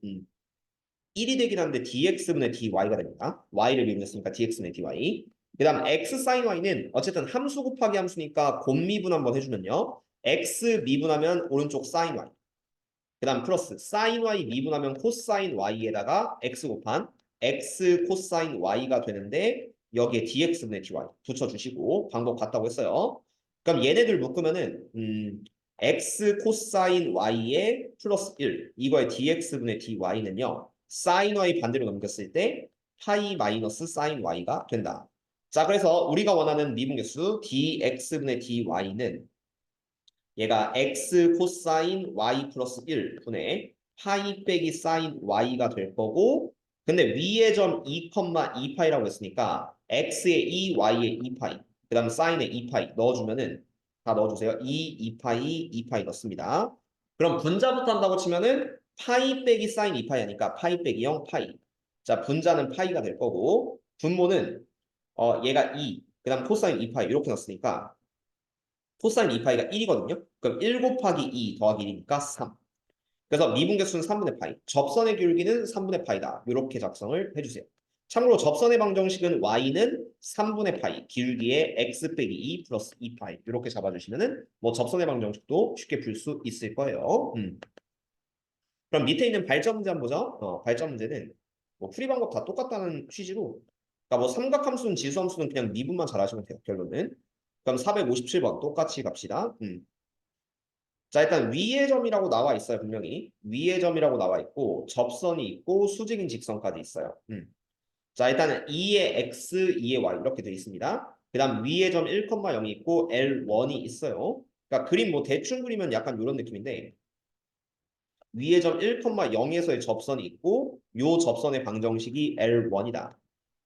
1이 되긴 하는데 dx분의 dy가 됩니다. y를 미분했으니까 dx분의 dy. 그 다음 x sin y는 어쨌든 함수 곱하기 함수니까 곱미분 한번 해주면요. x 미분하면 오른쪽 sin y. 그 다음 플러스 sin y 미분하면 코사인 y에다가 x 곱한 x 코사인 y가 되는데 여기에 dx분의 dy 붙여주시고 방법 같다고 했어요. 그럼 얘네들 묶으면은 x 코사인 y에 플러스 1 이거의 dx분의 dy는요. sin y 반대로 넘겼을 때 파이 마이너스 sin y가 된다. 자, 그래서 우리가 원하는 미분계수 dx분의 dy는 얘가 x 코사인 y 플러스 1 분의 파이 빼기 사인 y가 될 거고 근데 위의 점 2,2파이라고 했으니까 x의 2, y의 2파이 그 다음 사인의 2파이 넣어주면은 다 넣어주세요. 2, 2파이, 2파이 넣습니다. 그럼 분자부터 한다고 치면은 파이 빼기 사인 2파이 하니까 파이 빼기 0, 파이. 자, 분자는 파이가 될 거고 분모는 얘가 2, 그 다음 코사인 2파이 이렇게 넣었으니까 코사인 2파이가 1이거든요. 그럼 1 곱하기 2 더하기 1이니까 3. 그래서 미분계수는 3분의 파이, 접선의 기울기는 3분의 파이다. 이렇게 작성을 해주세요. 참고로 접선의 방정식은 y는 3분의 파이, 기울기에 x 빼기 2 플러스 2파이 이렇게 잡아주시면은 뭐 접선의 방정식도 쉽게 풀 수 있을 거예요. 그럼 밑에 있는 발전 문제 한번 보죠. 발전 문제는 뭐 풀이 방법 다 똑같다는 취지로, 그러니까 뭐 삼각함수는 지수함수는 그냥 미분만 잘하시면 돼요. 결론은. 그럼 457번 똑같이 갑시다. 자, 일단 위의 점이라고 나와 있어요. 분명히 위의 점이라고 나와 있고 접선이 있고 수직인 직선까지 있어요. 자, 일단은 2의 x, 2의 y 이렇게 되어 있습니다. 그 다음 위의 점 1,0이 있고 L1이 있어요. 그러니까 그림 뭐 대충 그리면 약간 이런 느낌인데 위의 점 1,0에서의 접선이 있고 요 접선의 방정식이 L1이다.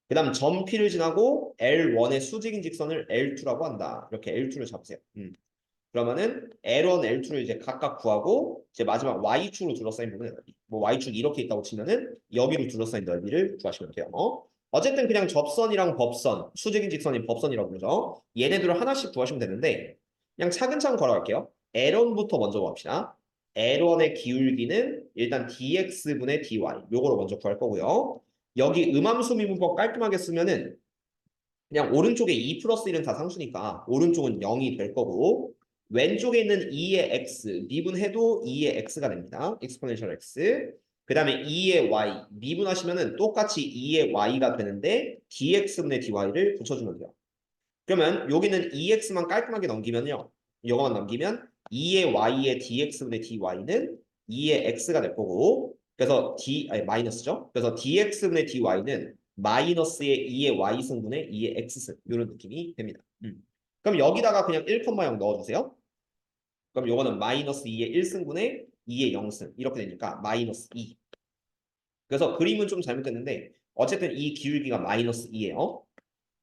그 다음 점 P를 지나고 L1의 수직인 직선을 L2라고 한다. 이렇게 L2를 잡으세요. 그러면은 L1, L2를 이제 각각 구하고 이제 마지막 Y축으로 둘러싸인 부분의 넓이. 뭐 Y축이 이렇게 있다고 치면은 여기로 둘러싸인 넓이를 구하시면 돼요. 어쨌든 그냥 접선이랑 법선, 수직인 직선인 법선이라고 부르죠. 얘네들을 하나씩 구하시면 되는데 그냥 차근차근 걸어갈게요. L1부터 먼저 구합시다. L1의 기울기는 일단 dx분의 dy 요거로 먼저 구할 거고요. 여기 음함수 미분법 깔끔하게 쓰면은 그냥 오른쪽에 2 플러스 1은 다 상수니까 오른쪽은 0이 될 거고 왼쪽에 있는 2의 x 미분해도 2의 x가 됩니다. exponential x. 그 다음에 2의 y 미분하시면은 똑같이 2의 y가 되는데 dx분의 dy를 붙여주면 돼요. 그러면 여기는 2x만 깔끔하게 넘기면요. 이거만 넘기면 2의 y의 dx분의 dy는 2의 x가 될 거고 그래서 마이너스죠. 그래서 dx분의 dy는 마이너스의 2의 y승분의 2의 x승 이런 느낌이 됩니다. 그럼 여기다가 그냥 1,0 넣어주세요. 그럼 요거는 마이너스 2의 1승분의 2의 0승 이렇게 되니까 마이너스 2. 그래서 그림은 좀 잘못됐는데 어쨌든 이 기울기가 마이너스 2예요.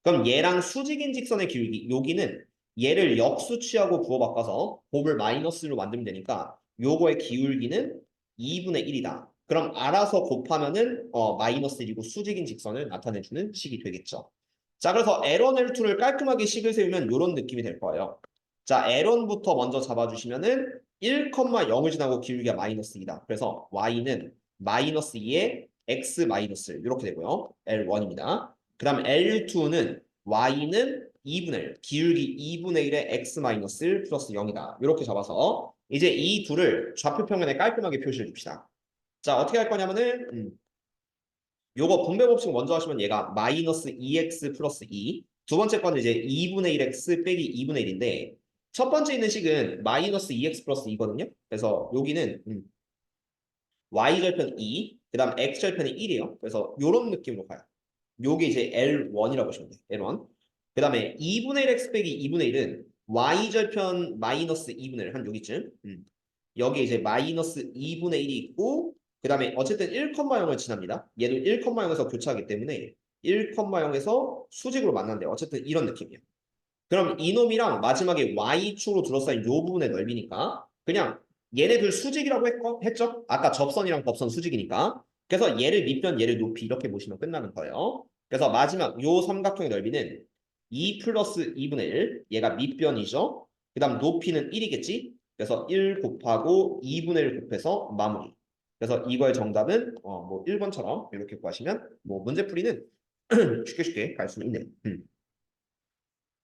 그럼 얘랑 수직인 직선의 기울기 여기는 얘를 역수 취하고 부호 바꿔서 곱을 마이너스로 만들면 되니까 요거의 기울기는 2분의 1이다. 그럼 알아서 곱하면은 마이너스 1이고 수직인 직선을 나타내주는 식이 되겠죠. 자, 그래서 L1, L2를 깔끔하게 식을 세우면 이런 느낌이 될 거예요. 자, L1부터 먼저 잡아주시면은 1,0을 지나고 기울기가 마이너스 2다. 그래서 Y는 마이너스 2의 X 마이너스 이렇게 되고요. L1입니다. 그 다음 L2는 Y는 2분의 1, 기울기 2분의 1의 X 마이너스 1 플러스 0이다. 이렇게 잡아서 이제 이 둘을 좌표평면에 깔끔하게 표시해 줍시다. 자, 어떻게 할 거냐면은 요거 분배 법칙 먼저 하시면 얘가 마이너스 2x 플러스 2. 두 번째 거는 이제 2분의 1x 빼기 2분의 1인데 첫 번째 있는 식은 마이너스 2x 플러스 2거든요. 그래서 여기는 y절편 2, 그 다음 x절편이 1이에요. 그래서 요런 느낌으로 가요. 요게 이제 L1이라고 보시면 돼요. L1. 그 다음에 2분의 1x 빼기 2분의 1은 y절편 마이너스 2분의 1, 한 여기쯤. 여기 이제 마이너스 2분의 1이 있고 그 다음에 어쨌든 1,0을 지납니다. 얘도 1,0에서 교차하기 때문에 1,0에서 수직으로 만난대요. 어쨌든 이런 느낌이에요. 그럼 이놈이랑 마지막에 y축으로 둘러싸인 요 부분의 넓이니까 그냥 얘네들 수직이라고 했죠? 아까 접선이랑 법선 수직이니까. 그래서 얘를 밑변, 얘를 높이 이렇게 보시면 끝나는 거예요. 그래서 마지막 요 삼각형의 넓이는 2 플러스 2분의 1. 얘가 밑변이죠. 그 다음 높이는 1이겠지? 그래서 1 곱하고 2분의 1 곱해서 마무리. 그래서 이거의 정답은 뭐 1번처럼 이렇게 구하시면 뭐 문제풀이는 쉽게 쉽게 갈 수 있네요.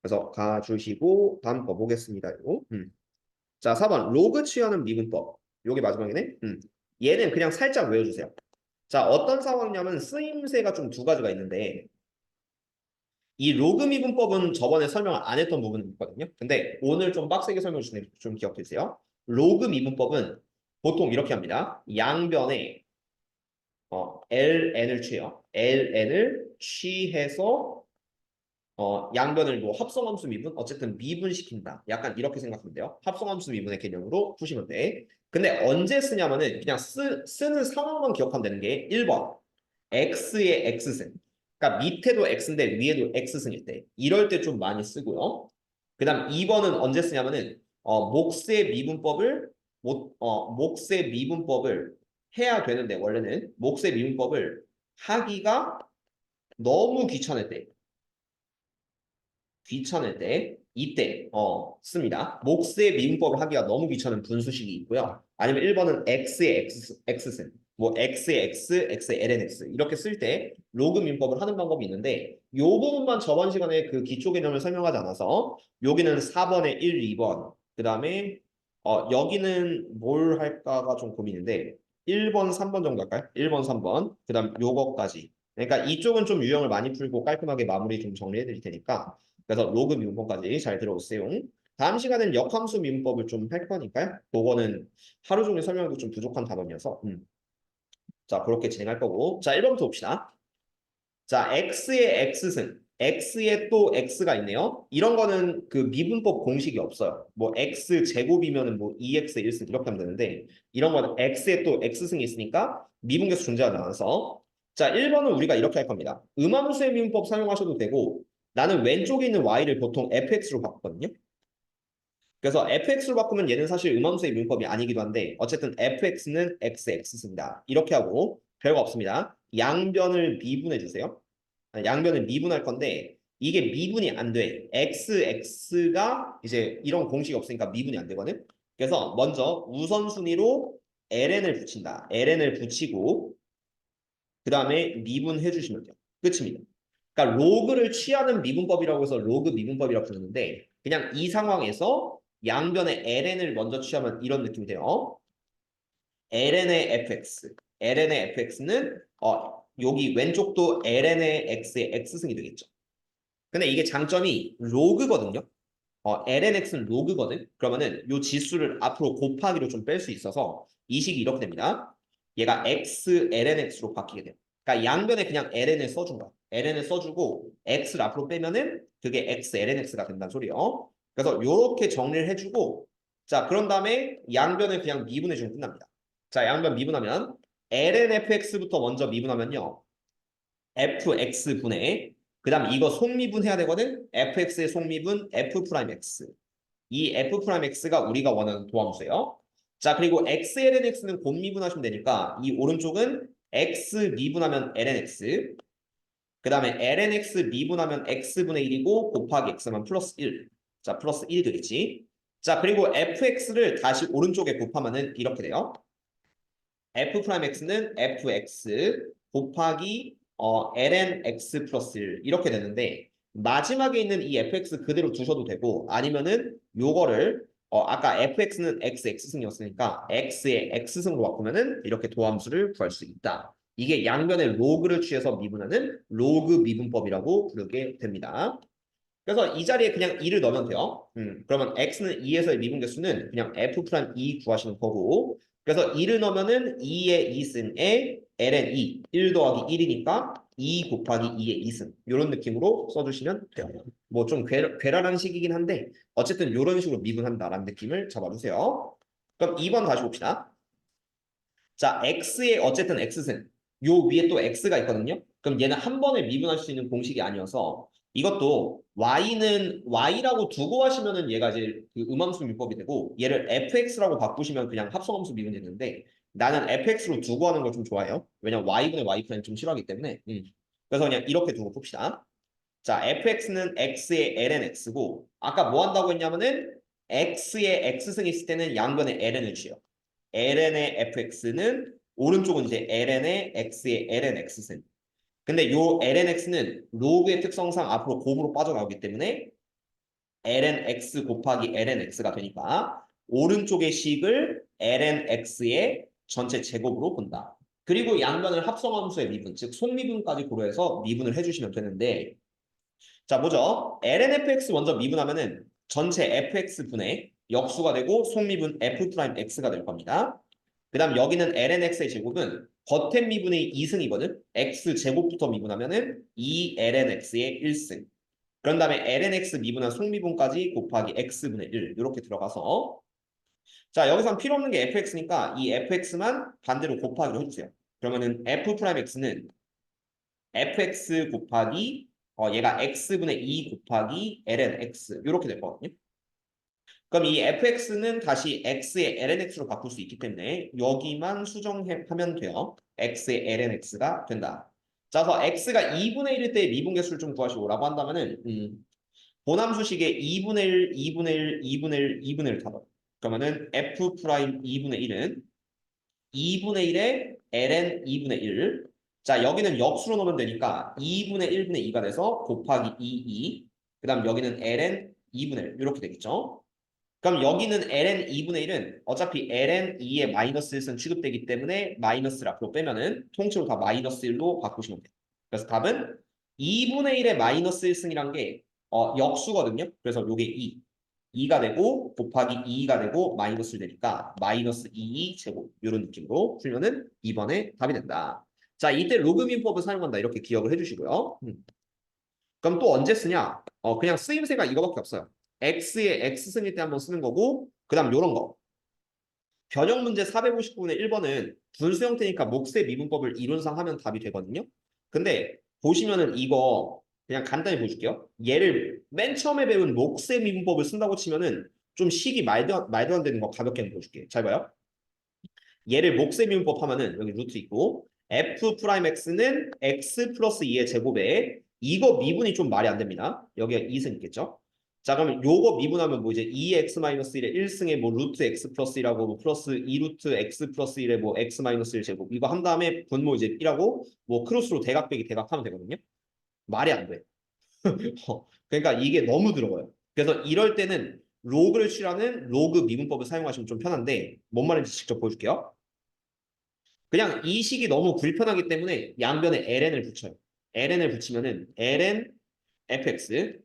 그래서 가주시고 다음 거 보겠습니다. 요. 자, 4번 로그 취하는 미분법. 요게 마지막이네. 얘는 그냥 살짝 외워주세요. 자, 어떤 상황이냐면 쓰임새가 좀 두 가지가 있는데 이 로그 미분법은 저번에 설명을 안 했던 부분이 있거든요. 근데 오늘 좀 빡세게 설명해 주시면 좀 기억해 주세요. 로그 미분법은 보통 이렇게 합니다. 양변에 ln을 취해요. ln을 취해서 양변을 뭐 합성함수 미분? 어쨌든 미분시킨다. 약간 이렇게 생각하면 돼요. 합성함수 미분의 개념으로 푸시면 돼. 근데 언제 쓰냐면은 그냥 쓰는 상황만 기억하면 되는 게 1번. x의 x승. 그러니까 밑에도 x인데 위에도 x승일 때. 이럴 때 좀 많이 쓰고요. 그 다음 2번은 언제 쓰냐면은 몫의 미분법을 몫의 미분법을 해야 되는데 원래는 몫의 미분법을 하기가 너무 귀찮을 때 이때 씁니다. 몫의 미분법을 하기가 너무 귀찮은 분수식이 있고요. 아니면 1번은 x의 x승, 뭐 x의 x, x의 lnx 이렇게 쓸 때 로그 미분법을 하는 방법이 있는데 이 부분만 저번 시간에 그 기초 개념을 설명하지 않아서 여기는 4번에 1, 2번 그 다음에 여기는 뭘 할까가 좀 고민인데 1번, 3번 정도 할까요? 1번, 3번 그 다음 요거까지 그러니까 이쪽은 좀 유형을 많이 풀고 깔끔하게 마무리 좀 정리해 드릴 테니까 그래서 로그 미분법까지 잘 들어오세요. 다음 시간에는 역함수 미분법을 좀 할 거니까요. 그거는 하루 종일 설명도 좀 부족한 단원이어서 자 그렇게 진행할 거고 자 1번부터 봅시다. 자 x의 x승 x에 또 x가 있네요. 이런 거는 그 미분법 공식이 없어요. 뭐 x 제곱이면은 뭐 2x의 1승 이렇게 하면 되는데 이런 거는 x에 또 x승이 있으니까 미분계수 존재하지 않아서 자 1번은 우리가 이렇게 할 겁니다. 음함수의 미분법 사용하셔도 되고 나는 왼쪽에 있는 y를 보통 fx로 바꾸거든요. 그래서 fx로 바꾸면 얘는 사실 음함수의 미분법이 아니기도 한데 어쨌든 fx는 xx습니다. 이렇게 하고 별거 없습니다. 양변을 미분해 주세요. 양변을 미분할 건데 이게 미분이 안 돼. x가 이제 이런 공식이 없으니까 미분이 안 되거든. 그래서 먼저 우선순위로 ln을 붙인다. ln을 붙이고 그 다음에 미분해 주시면 돼요. 끝입니다. 그러니까 로그를 취하는 미분법이라고 해서 로그 미분법이라고 부르는데 그냥 이 상황에서 양변의 ln을 먼저 취하면 이런 느낌이 돼요. ln의 fx. ln의 fx는 여기 왼쪽도 ln의 x의 x승이 되겠죠. 근데 이게 장점이 로그거든요. lnx는 로그거든. 그러면은 요 지수를 앞으로 곱하기로 좀 뺄 수 있어서 이 식이 이렇게 됩니다. 얘가 x lnx로 바뀌게 돼요. 그러니까 양변에 그냥 ln을 써준 거야. ln을 써주고 x를 앞으로 빼면은 그게 x lnx가 된다는 소리예요. 그래서 요렇게 정리를 해주고 자 그런 다음에 양변을 그냥 미분해주면 끝납니다. 자 양변 미분하면 ln fx부터 먼저 미분하면요. fx분의 그 다음 이거 속미분 해야 되거든. fx의 속미분 f'x. 이 f'x가 우리가 원하는 도함수예요. 자 그리고 x ln x는 곧 미분하시면 되니까 이 오른쪽은 x 미분하면 ln x 그 다음에 ln x 미분하면 x분의 1이고 곱하기 x만 플러스 1. 자 플러스 1이 되겠지. 자 그리고 fx를 다시 오른쪽에 곱하면은 이렇게 돼요. f'x는 fx 곱하기 ln x 플러스 1 이렇게 되는데 마지막에 있는 이 fx 그대로 두셔도 되고 아니면은 요거를 아까 fx는 xx승이었으니까 x의 x승으로 바꾸면은 이렇게 도함수를 구할 수 있다. 이게 양변의 로그를 취해서 미분하는 로그 미분법이라고 부르게 됩니다. 그래서 이 자리에 그냥 2를 넣으면 돼요. 그러면 x는 2에서의 미분계수는 그냥 f'2 구하시는 거고 그래서 2를 넣으면은 2의 2승에 ln 2, 1 더하기 1이니까 2 곱하기 2의 2승 이런 느낌으로 써주시면 돼요. 뭐 좀 괴랄한 식이긴 한데 어쨌든 이런 식으로 미분한다라는 느낌을 잡아주세요. 그럼 2번 다시 봅시다. 자, x의 어쨌든 x승. 요 위에 또 x가 있거든요. 그럼 얘는 한 번에 미분할 수 있는 공식이 아니어서 이것도 y는 y라고 두고 하시면은 얘가 이제 그 음함수 미분법이 되고 얘를 fx라고 바꾸시면 그냥 합성함수 미분이 되는데 나는 fx로 두고 하는 걸 좀 좋아해요. 왜냐면 y분의 y' 좀 싫어하기 때문에. 그래서 그냥 이렇게 두고 풉시다. 자, fx는 x의 ln x고 아까 뭐 한다고 했냐면은 x의 x승이 있을 때는 양변에 ln을 취해요. ln의 fx는 오른쪽은 이제 ln의 x의 ln x승. 근데 요 ln x는 로그의 특성상 앞으로 곱으로 빠져나오기 때문에 ln x 곱하기 ln x가 되니까 오른쪽의 식을 ln x의 전체 제곱으로 본다. 그리고 양변을 합성함수의 미분, 즉 속미분까지 고려해서 미분을 해주시면 되는데 자, 뭐죠? lnfx 먼저 미분하면은 전체 fx분의 역수가 되고 속미분 f'x가 될 겁니다. 그 다음 여기는 lnx의 제곱은 겉의 미분의 2승이거든. x제곱부터 미분하면은 2lnx의 1승. 그런 다음에 lnx 미분한 속미분까지 곱하기 x분의 1 이렇게 들어가서 자 여기선 필요 없는 게 fx니까 이 fx만 반대로 곱하기로 해주세요. 그러면은 f'x는 fx 곱하기 얘가 x분의 2 곱하기 ln x 이렇게 될 거거든요. 그럼 이 fx는 다시 x의 lnx로 바꿀 수 있기 때문에 여기만 수정하면 돼요. x의 lnx가 된다. 자, 그래서 x가 2분의 1일 때 미분계수를 좀 구하시오라고 한다면은 보남수식의 2분의 1, 2분의 1, 2분의 1, 2분의 1 타다. 그러면은 f 프라임 2분의 1은 2분의 1에 ln 2분의 1. 자, 여기는 역수로 넣으면 되니까 2분의 1분의 2가 돼서 곱하기 2, 그 다음 여기는 ln 2분의 1 이렇게 되겠죠. 그럼 여기는 ln 2분의 1은 어차피 ln 2의 마이너스 1은 취급되기 때문에 마이너스를 앞으로 빼면은 통째로 다 마이너스 1로 바꾸시면 돼요. 그래서 답은 2분의 1의 마이너스 1승이란 게 역수거든요. 그래서 요게 2가 되고 곱하기 2가 되고 마이너스를 되니까 마이너스 2 제곱 이런 느낌으로 풀면은 2번에 답이 된다. 자, 이때 로그민법을 사용한다 이렇게 기억을 해주시고요. 그럼 또 언제 쓰냐? 그냥 쓰임새가 이거밖에 없어요. x의 x승일 때 한번 쓰는 거고 그 다음 요런 거. 변형 문제 459분의 1번은 분수 형태니까 몫의 미분법을 이론상 하면 답이 되거든요. 근데 보시면은 이거 그냥 간단히 보여줄게요. 얘를 맨 처음에 배운 몫의 미분법을 쓴다고 치면은 좀 식이 말도 안 되는 거 가볍게 한번 보여줄게. 잘 봐요. 얘를 몫의 미분법 하면은 여기 루트 있고 f 프라임 x는 x 플러스 2의 제곱에 이거 미분이 좀 말이 안 됩니다. 여기에 2승 있겠죠? 자, 그러면 요거 미분하면 뭐 이제 2x 마이너스 1의 1승에 뭐 루트 x 플러스 1하고 뭐 플러스 2루트 x 플러스 1의 뭐 x 마이너스 1 제곱 이거 한 다음에 분모 이제 1하고 뭐 크로스로 대각 빼기 대각 하면 되거든요. 말이 안 돼. 그러니까 이게 너무 들어가요. 그래서 이럴 때는 로그를 취하는 로그 미분법을 사용하시면 좀 편한데 뭔 말인지 직접 보여줄게요. 그냥 이 식이 너무 불편하기 때문에 양변에 ln을 붙여요. ln을 붙이면은 ln fx는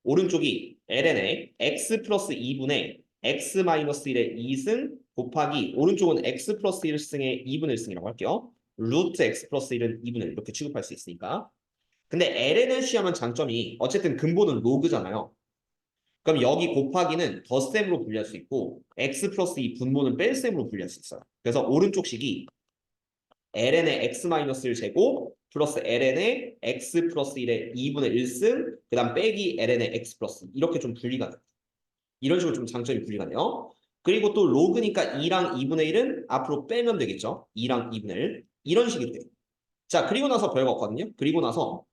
오른쪽이 ln에 x 플러스 2분의 x 마이너스 1의 2승 곱하기 오른쪽은 x 플러스 1승의 2분의 1승이라고 할게요. 루트 x 플러스 1은 2분의 1 이렇게 취급할 수 있으니까. 근데 ln을 취하면 장점이 어쨌든 근본은 로그잖아요. 그럼 여기 곱하기는 덧셈으로 분리할 수 있고 x 플러스 2 분모는 뺄셈으로 분리할 수 있어요. 그래서 오른쪽 식이 ln의 x-1 제곱 플러스 ln의 x 플러스 1의 2분의 1승 그 다음 빼기 ln의 x 플러스 이렇게 좀 분리가 돼요. 이런 식으로 좀 장점이 분리가 돼요. 그리고 또 로그니까 2랑 2분의 1은 앞으로 빼면 되겠죠. 2랑 2분의 1 이런 식이 돼요. 자, 그리고 나서 별거 없거든요. 그리고 나서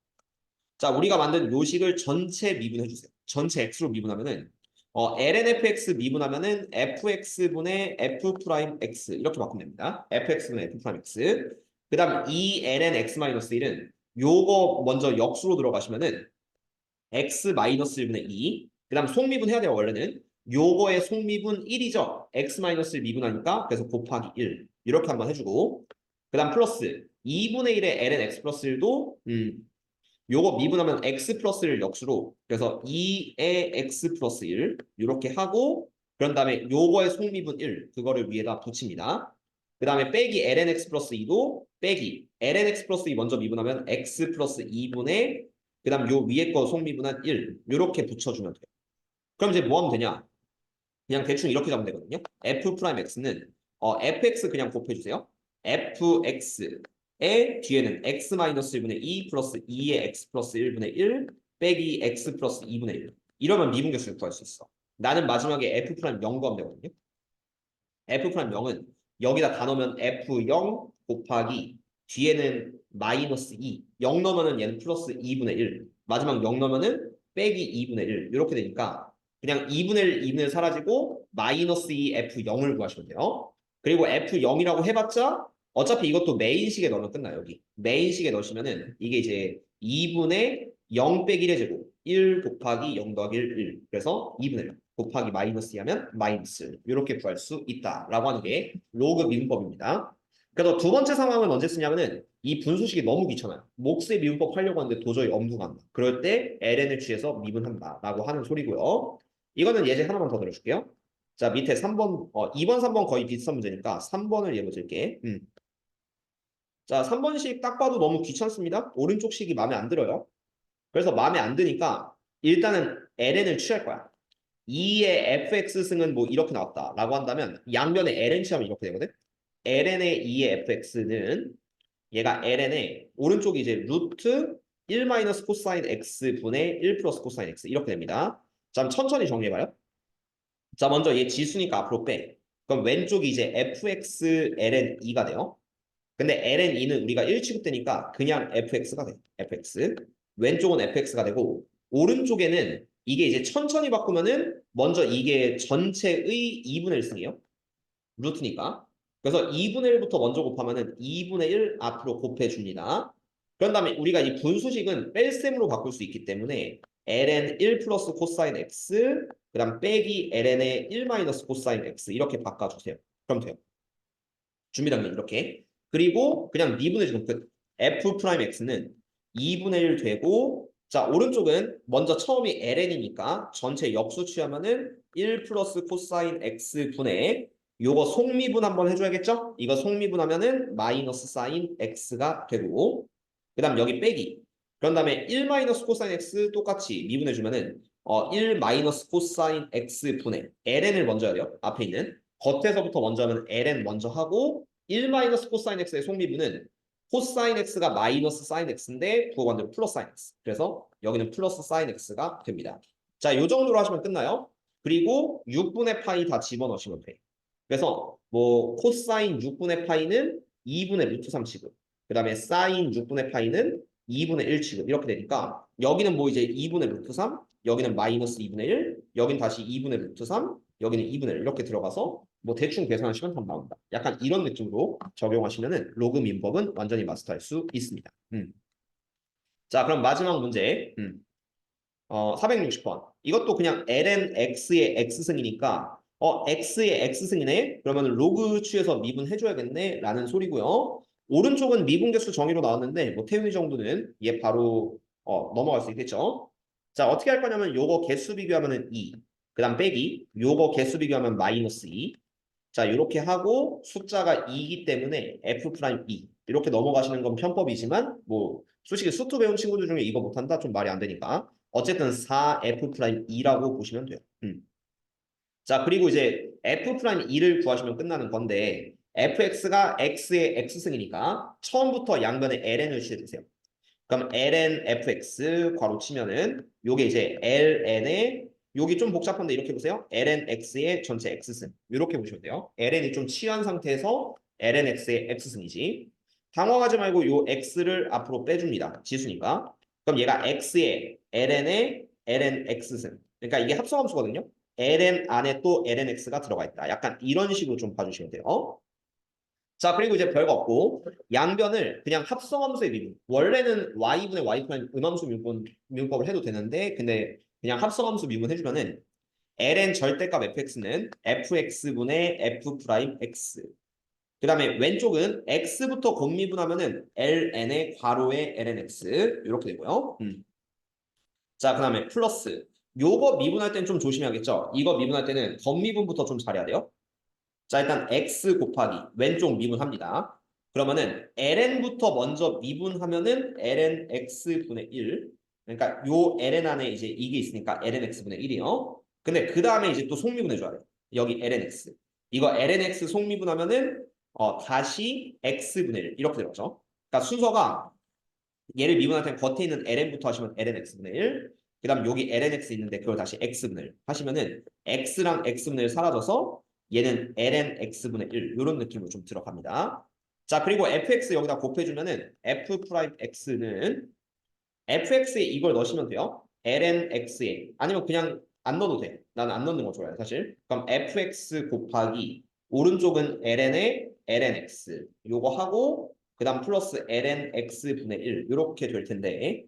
자, 우리가 만든 요식을 전체 미분해 주세요. 전체 x로 미분하면은 lnfx 미분하면은 fx분의 f 프라임 x 이렇게 바꾸면 됩니다. fx분의 f 프라임 x. 그다음 이 lnx-1은 요거 먼저 역수로 들어가시면은 x 마이너스 1분의 2. 그다음 속미분 해야 돼요, 원래는. 요거의 속미분 1이죠. x-1 미분하니까 그래서 곱하기 1. 이렇게 한번 해주고 그다음 플러스 2분의 1의 lnx 플러스 1도 요거 미분하면 x 플러스 1 역수로 그래서 2의 x 플러스 1 이렇게 하고 그런 다음에 요거의 속미분 1 그거를 위에다 붙입니다. 그 다음에 빼기 lnx 플러스 2도 빼기 lnx 플러스 2 먼저 미분하면 x 플러스 2분의 그 다음 요 위에 거 속미분한 1 이렇게 붙여주면 돼요. 그럼 이제 뭐 하면 되냐? 그냥 대충 이렇게 잡으면 되거든요. f 프라임 x는 fx 그냥 곱해주세요. fx의 뒤에는 x-1분의 2 플러스 2의 x 플러스 1분의 1 빼기 x 플러스 2분의 1 이러면 미분계수를 구할 수 있어. 나는 마지막에 f 프라임 0 구하면 되거든요. f 프라임 0은 여기다 다 넣으면 f0 곱하기 뒤에는 마이너스 2 0 넣으면은 얘는 플러스 2분의 1 마지막 0 넣으면은 빼기 2분의 1 이렇게 되니까 그냥 2분의 1, 2분의 1 사라지고 마이너스 2 F0을 구하시면 돼요. 그리고 F0이라고 해봤자 어차피 이것도 메인식에 넣으면 끝나요. 여기 메인식에 넣으시면은 이게 이제 2분의 0 빼기 1의 제곱 1 곱하기 0 더하기 1 그래서 2분의 1 곱하기 마이너스 2 하면 마이너스 이렇게 구할 수 있다라고 하는 게 로그 미분법입니다. 그래서 두 번째 상황은 언제 쓰냐면은 이 분수식이 너무 귀찮아요. 몫의 미분법 하려고 하는데 도저히 엄두가 안 나. 그럴 때 ln을 취해서 미분한다라고 하는 소리고요. 이거는 예제 하나만 더 들어줄게요. 자, 밑에 3번, 2번, 3번 거의 비슷한 문제니까 3번을 예로 들게. 자, 3번식 딱 봐도 너무 귀찮습니다. 오른쪽 식이 마음에 안 들어요. 그래서 마음에 안 드니까 일단은 ln을 취할 거야. 2의 fx승은 뭐 이렇게 나왔다라고 한다면 양변에 ln 취하면 이렇게 되거든. ln의 2의 fx는 얘가 ln의 오른쪽이 이제 루트 1 마이너스 코사인 x 분의 1 플러스 코사인 x 이렇게 됩니다. 자, 천천히 정리해봐요. 자, 먼저 얘 지수니까 앞으로 빼. 그럼 왼쪽이 이제 fx ln 2가 돼요. 근데 ln 2는 우리가 1 취급되니까 그냥 fx가 돼. fx. 왼쪽은 fx가 되고 오른쪽에는 이게 이제 천천히 바꾸면은 먼저 이게 전체의 2분의 1승이에요. 루트니까. 그래서 2분의 1부터 먼저 곱하면은 2분의 1 앞으로 곱해줍니다. 그런 다음에 우리가 이 분수식은 뺄셈으로 바꿀 수 있기 때문에 ln 1 플러스 코사인 x 그 다음 빼기 ln의 1 마이너스 코사인 x 이렇게 바꿔주세요. 그럼 돼요. 준비당면 이렇게. 그리고 그냥 미분해 주면 끝. f 프라임 x는 2분의 1 되고 자 오른쪽은 먼저 처음이 ln이니까 전체 역수 취하면은 1 플러스 코사인 x 분의 요거 속미분 한번 해줘야겠죠? 이거 속미분하면은 마이너스 사인 x가 되고 그 다음 여기 빼기 그런 다음에 1 마이너스 코사인 x 똑같이 미분해주면은 1 마이너스 코사인 x 분의 ln을 먼저 해야 돼요. 앞에 있는 겉에서부터 먼저 하면 ln 먼저 하고 1 마이너스 코사인 x의 속미분은 코사인 x가 마이너스 사인 x인데 부호반대로 플러스 사인 x. 그래서 여기는 플러스 사인 x가 됩니다. 자, 요 정도로 하시면 끝나요. 그리고 6분의 파이 다 집어넣으시면 돼. 그래서 뭐 코사인 6분의 파이는 2분의 루트 3 취급. 그 다음에 사인 6분의 파이는 2분의 1 취급. 이렇게 되니까 여기는 뭐 이제 2분의 루트 3, 여기는 마이너스 2분의 1, 여긴 다시 2분의 루트 3, 여기는 2분의 1 이렇게 들어가서 뭐 대충 계산하시면 답 나온다. 약간 이런 느낌으로 적용하시면은 로그 민법은 완전히 마스터할 수 있습니다. 자, 그럼 마지막 문제. 460번. 이것도 그냥 ln x의 x승이니까 x의 x승이네? 그러면 로그 취해서 미분해줘야겠네? 라는 소리고요. 오른쪽은 미분계수 정의로 나왔는데 뭐 태윤이 정도는 얘 바로 넘어갈 수 있겠죠? 자, 어떻게 할 거냐면 요거 개수 비교하면은 2. 그 다음 빼기. 요거 개수 비교하면 마이너스 2. 자, 이렇게 하고 숫자가 2이기 때문에 f'2 이렇게 넘어가시는 건 편법이지만 뭐 솔직히 수투 배운 친구들 중에 이거 못한다? 좀 말이 안 되니까 어쨌든 4f'2라고 보시면 돼요. 자, 그리고 이제 f'2를 구하시면 끝나는 건데 fx가 x의 x승이니까 처음부터 양변에 ln을 취해주세요. 그럼 ln fx 괄호 치면은 요게 이제 ln의 여기 좀 복잡한데 이렇게 보세요. ln x의 전체 x승 이렇게 보시면 돼요. ln이 좀 취한 상태에서 ln x의 x승이지. 당황하지 말고 요 x를 앞으로 빼줍니다. 지수니까. 그럼 얘가 x의 ln의 ln x승. 그러니까 이게 합성함수거든요. ln 안에 또 ln x가 들어가 있다. 약간 이런 식으로 좀 봐주시면 돼요. 자, 그리고 이제 별거 없고 양변을 그냥 합성함수의 미분. 원래는 y분의 y 프라임 음함수 미분법을 해도 되는데 근데 그냥 합성함수 미분 해주면은 ln 절대값 fx는 fx분의 f 프라임 x. 그 다음에 왼쪽은 x부터 곱미분하면은 ln의 괄호의 lnx 이렇게 되고요. 자, 그 다음에 플러스 요거 미분할 때는 좀 조심해야겠죠. 이거 미분할 때는 덧미분부터 좀 잘해야 돼요. 자, 일단 x 곱하기 왼쪽 미분합니다. 그러면은 ln부터 먼저 미분하면은 ln x분의 1. 그러니까 요 ln 안에 이제 이게 있으니까 ln x분의 1이요. 근데 그 다음에 이제 또 속미분해 줘야 돼. 여기 ln x. 이거 ln x 속미분하면은 다시 x분의 1 이렇게 되죠. 그러니까 순서가 얘를 미분할 때는 겉에 있는 ln부터 하시면 ln x분의 1. 그 다음 여기 ln x 있는데 그걸 다시 x분의 1 하시면은 x랑 x분의 1 사라져서 얘는 ln x분의 1 이런 느낌으로 좀 들어갑니다. 자, 그리고 fx 여기다 곱해주면은 f 프라임 x는 fx에 이걸 넣으시면 돼요. ln x에 아니면 그냥 안 넣어도 돼. 나는 안 넣는 거 좋아해 사실. 그럼 fx 곱하기 오른쪽은 ln에 ln x 요거 하고 그 다음 플러스 ln x분의 1 이렇게 될 텐데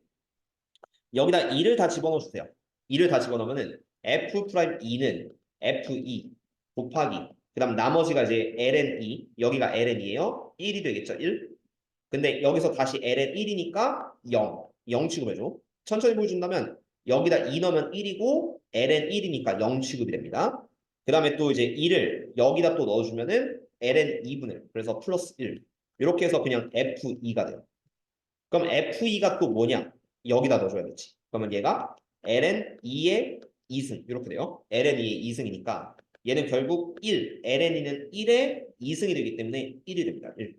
여기다 2를 다 집어넣어 주세요. 2를 다 집어넣으면은 f 프라임 2는 f2 곱하기 그 다음 나머지가 이제 ln2 여기가 ln이에요. 1이 되겠죠. 1. 근데 여기서 다시 ln 1이니까 0. 0 취급해줘. 천천히 보여준다면 여기다 2 넣으면 1이고 ln 1이니까 0 취급이 됩니다. 그 다음에 또 이제 2를 여기다 또 넣어주면은 ln 2분의 1. 그래서 플러스 1. 이렇게 해서 그냥 f2가 돼요. 그럼 f2가 또 뭐냐? 여기다 넣어줘야겠지. 그러면 얘가 ln 2의 2승 이렇게 돼요. ln 2의 2승이니까 얘는 결국 1. ln 2는 1의 2승이 되기 때문에 1이 됩니다. 1.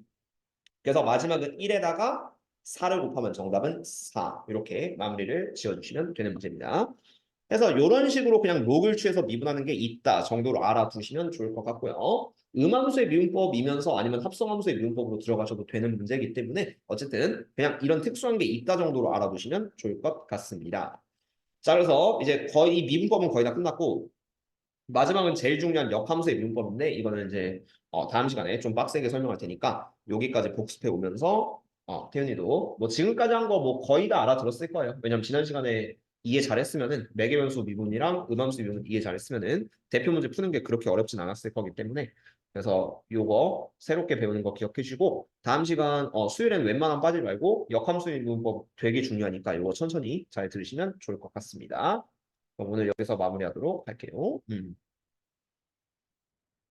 그래서 마지막은 1에다가 4를 곱하면 정답은 4. 이렇게 마무리를 지어주시면 되는 문제입니다. 그래서 이런 식으로 그냥 록을 취해서 미분하는 게 있다 정도로 알아두시면 좋을 것 같고요. 음함수의 미분법이면서 아니면 합성함수의 미분법으로 들어가셔도 되는 문제이기 때문에 어쨌든 그냥 이런 특수한 게 있다 정도로 알아두시면 좋을 것 같습니다. 자, 그래서 이제 거의 이 미분법은 거의 다 끝났고 마지막은 제일 중요한 역함수의 미분법인데 이거는 이제 다음 시간에 좀 빡세게 설명할 테니까 여기까지 복습해 오면서 태윤이도 뭐 지금까지 한 거 뭐 거의 다 알아들었을 거예요. 왜냐면 지난 시간에 이해 잘했으면은 매개변수 미분이랑 음함수 미분 이해 잘했으면은 대표 문제 푸는 게 그렇게 어렵진 않았을 거기 때문에 그래서 요거 새롭게 배우는 거 기억해 주시고 다음 시간 수요일에는 웬만하면 빠지지 말고 역함수의 미분법 되게 중요하니까 요거 천천히 잘 들으시면 좋을 것 같습니다. 그럼 오늘 여기서 마무리하도록 할게요.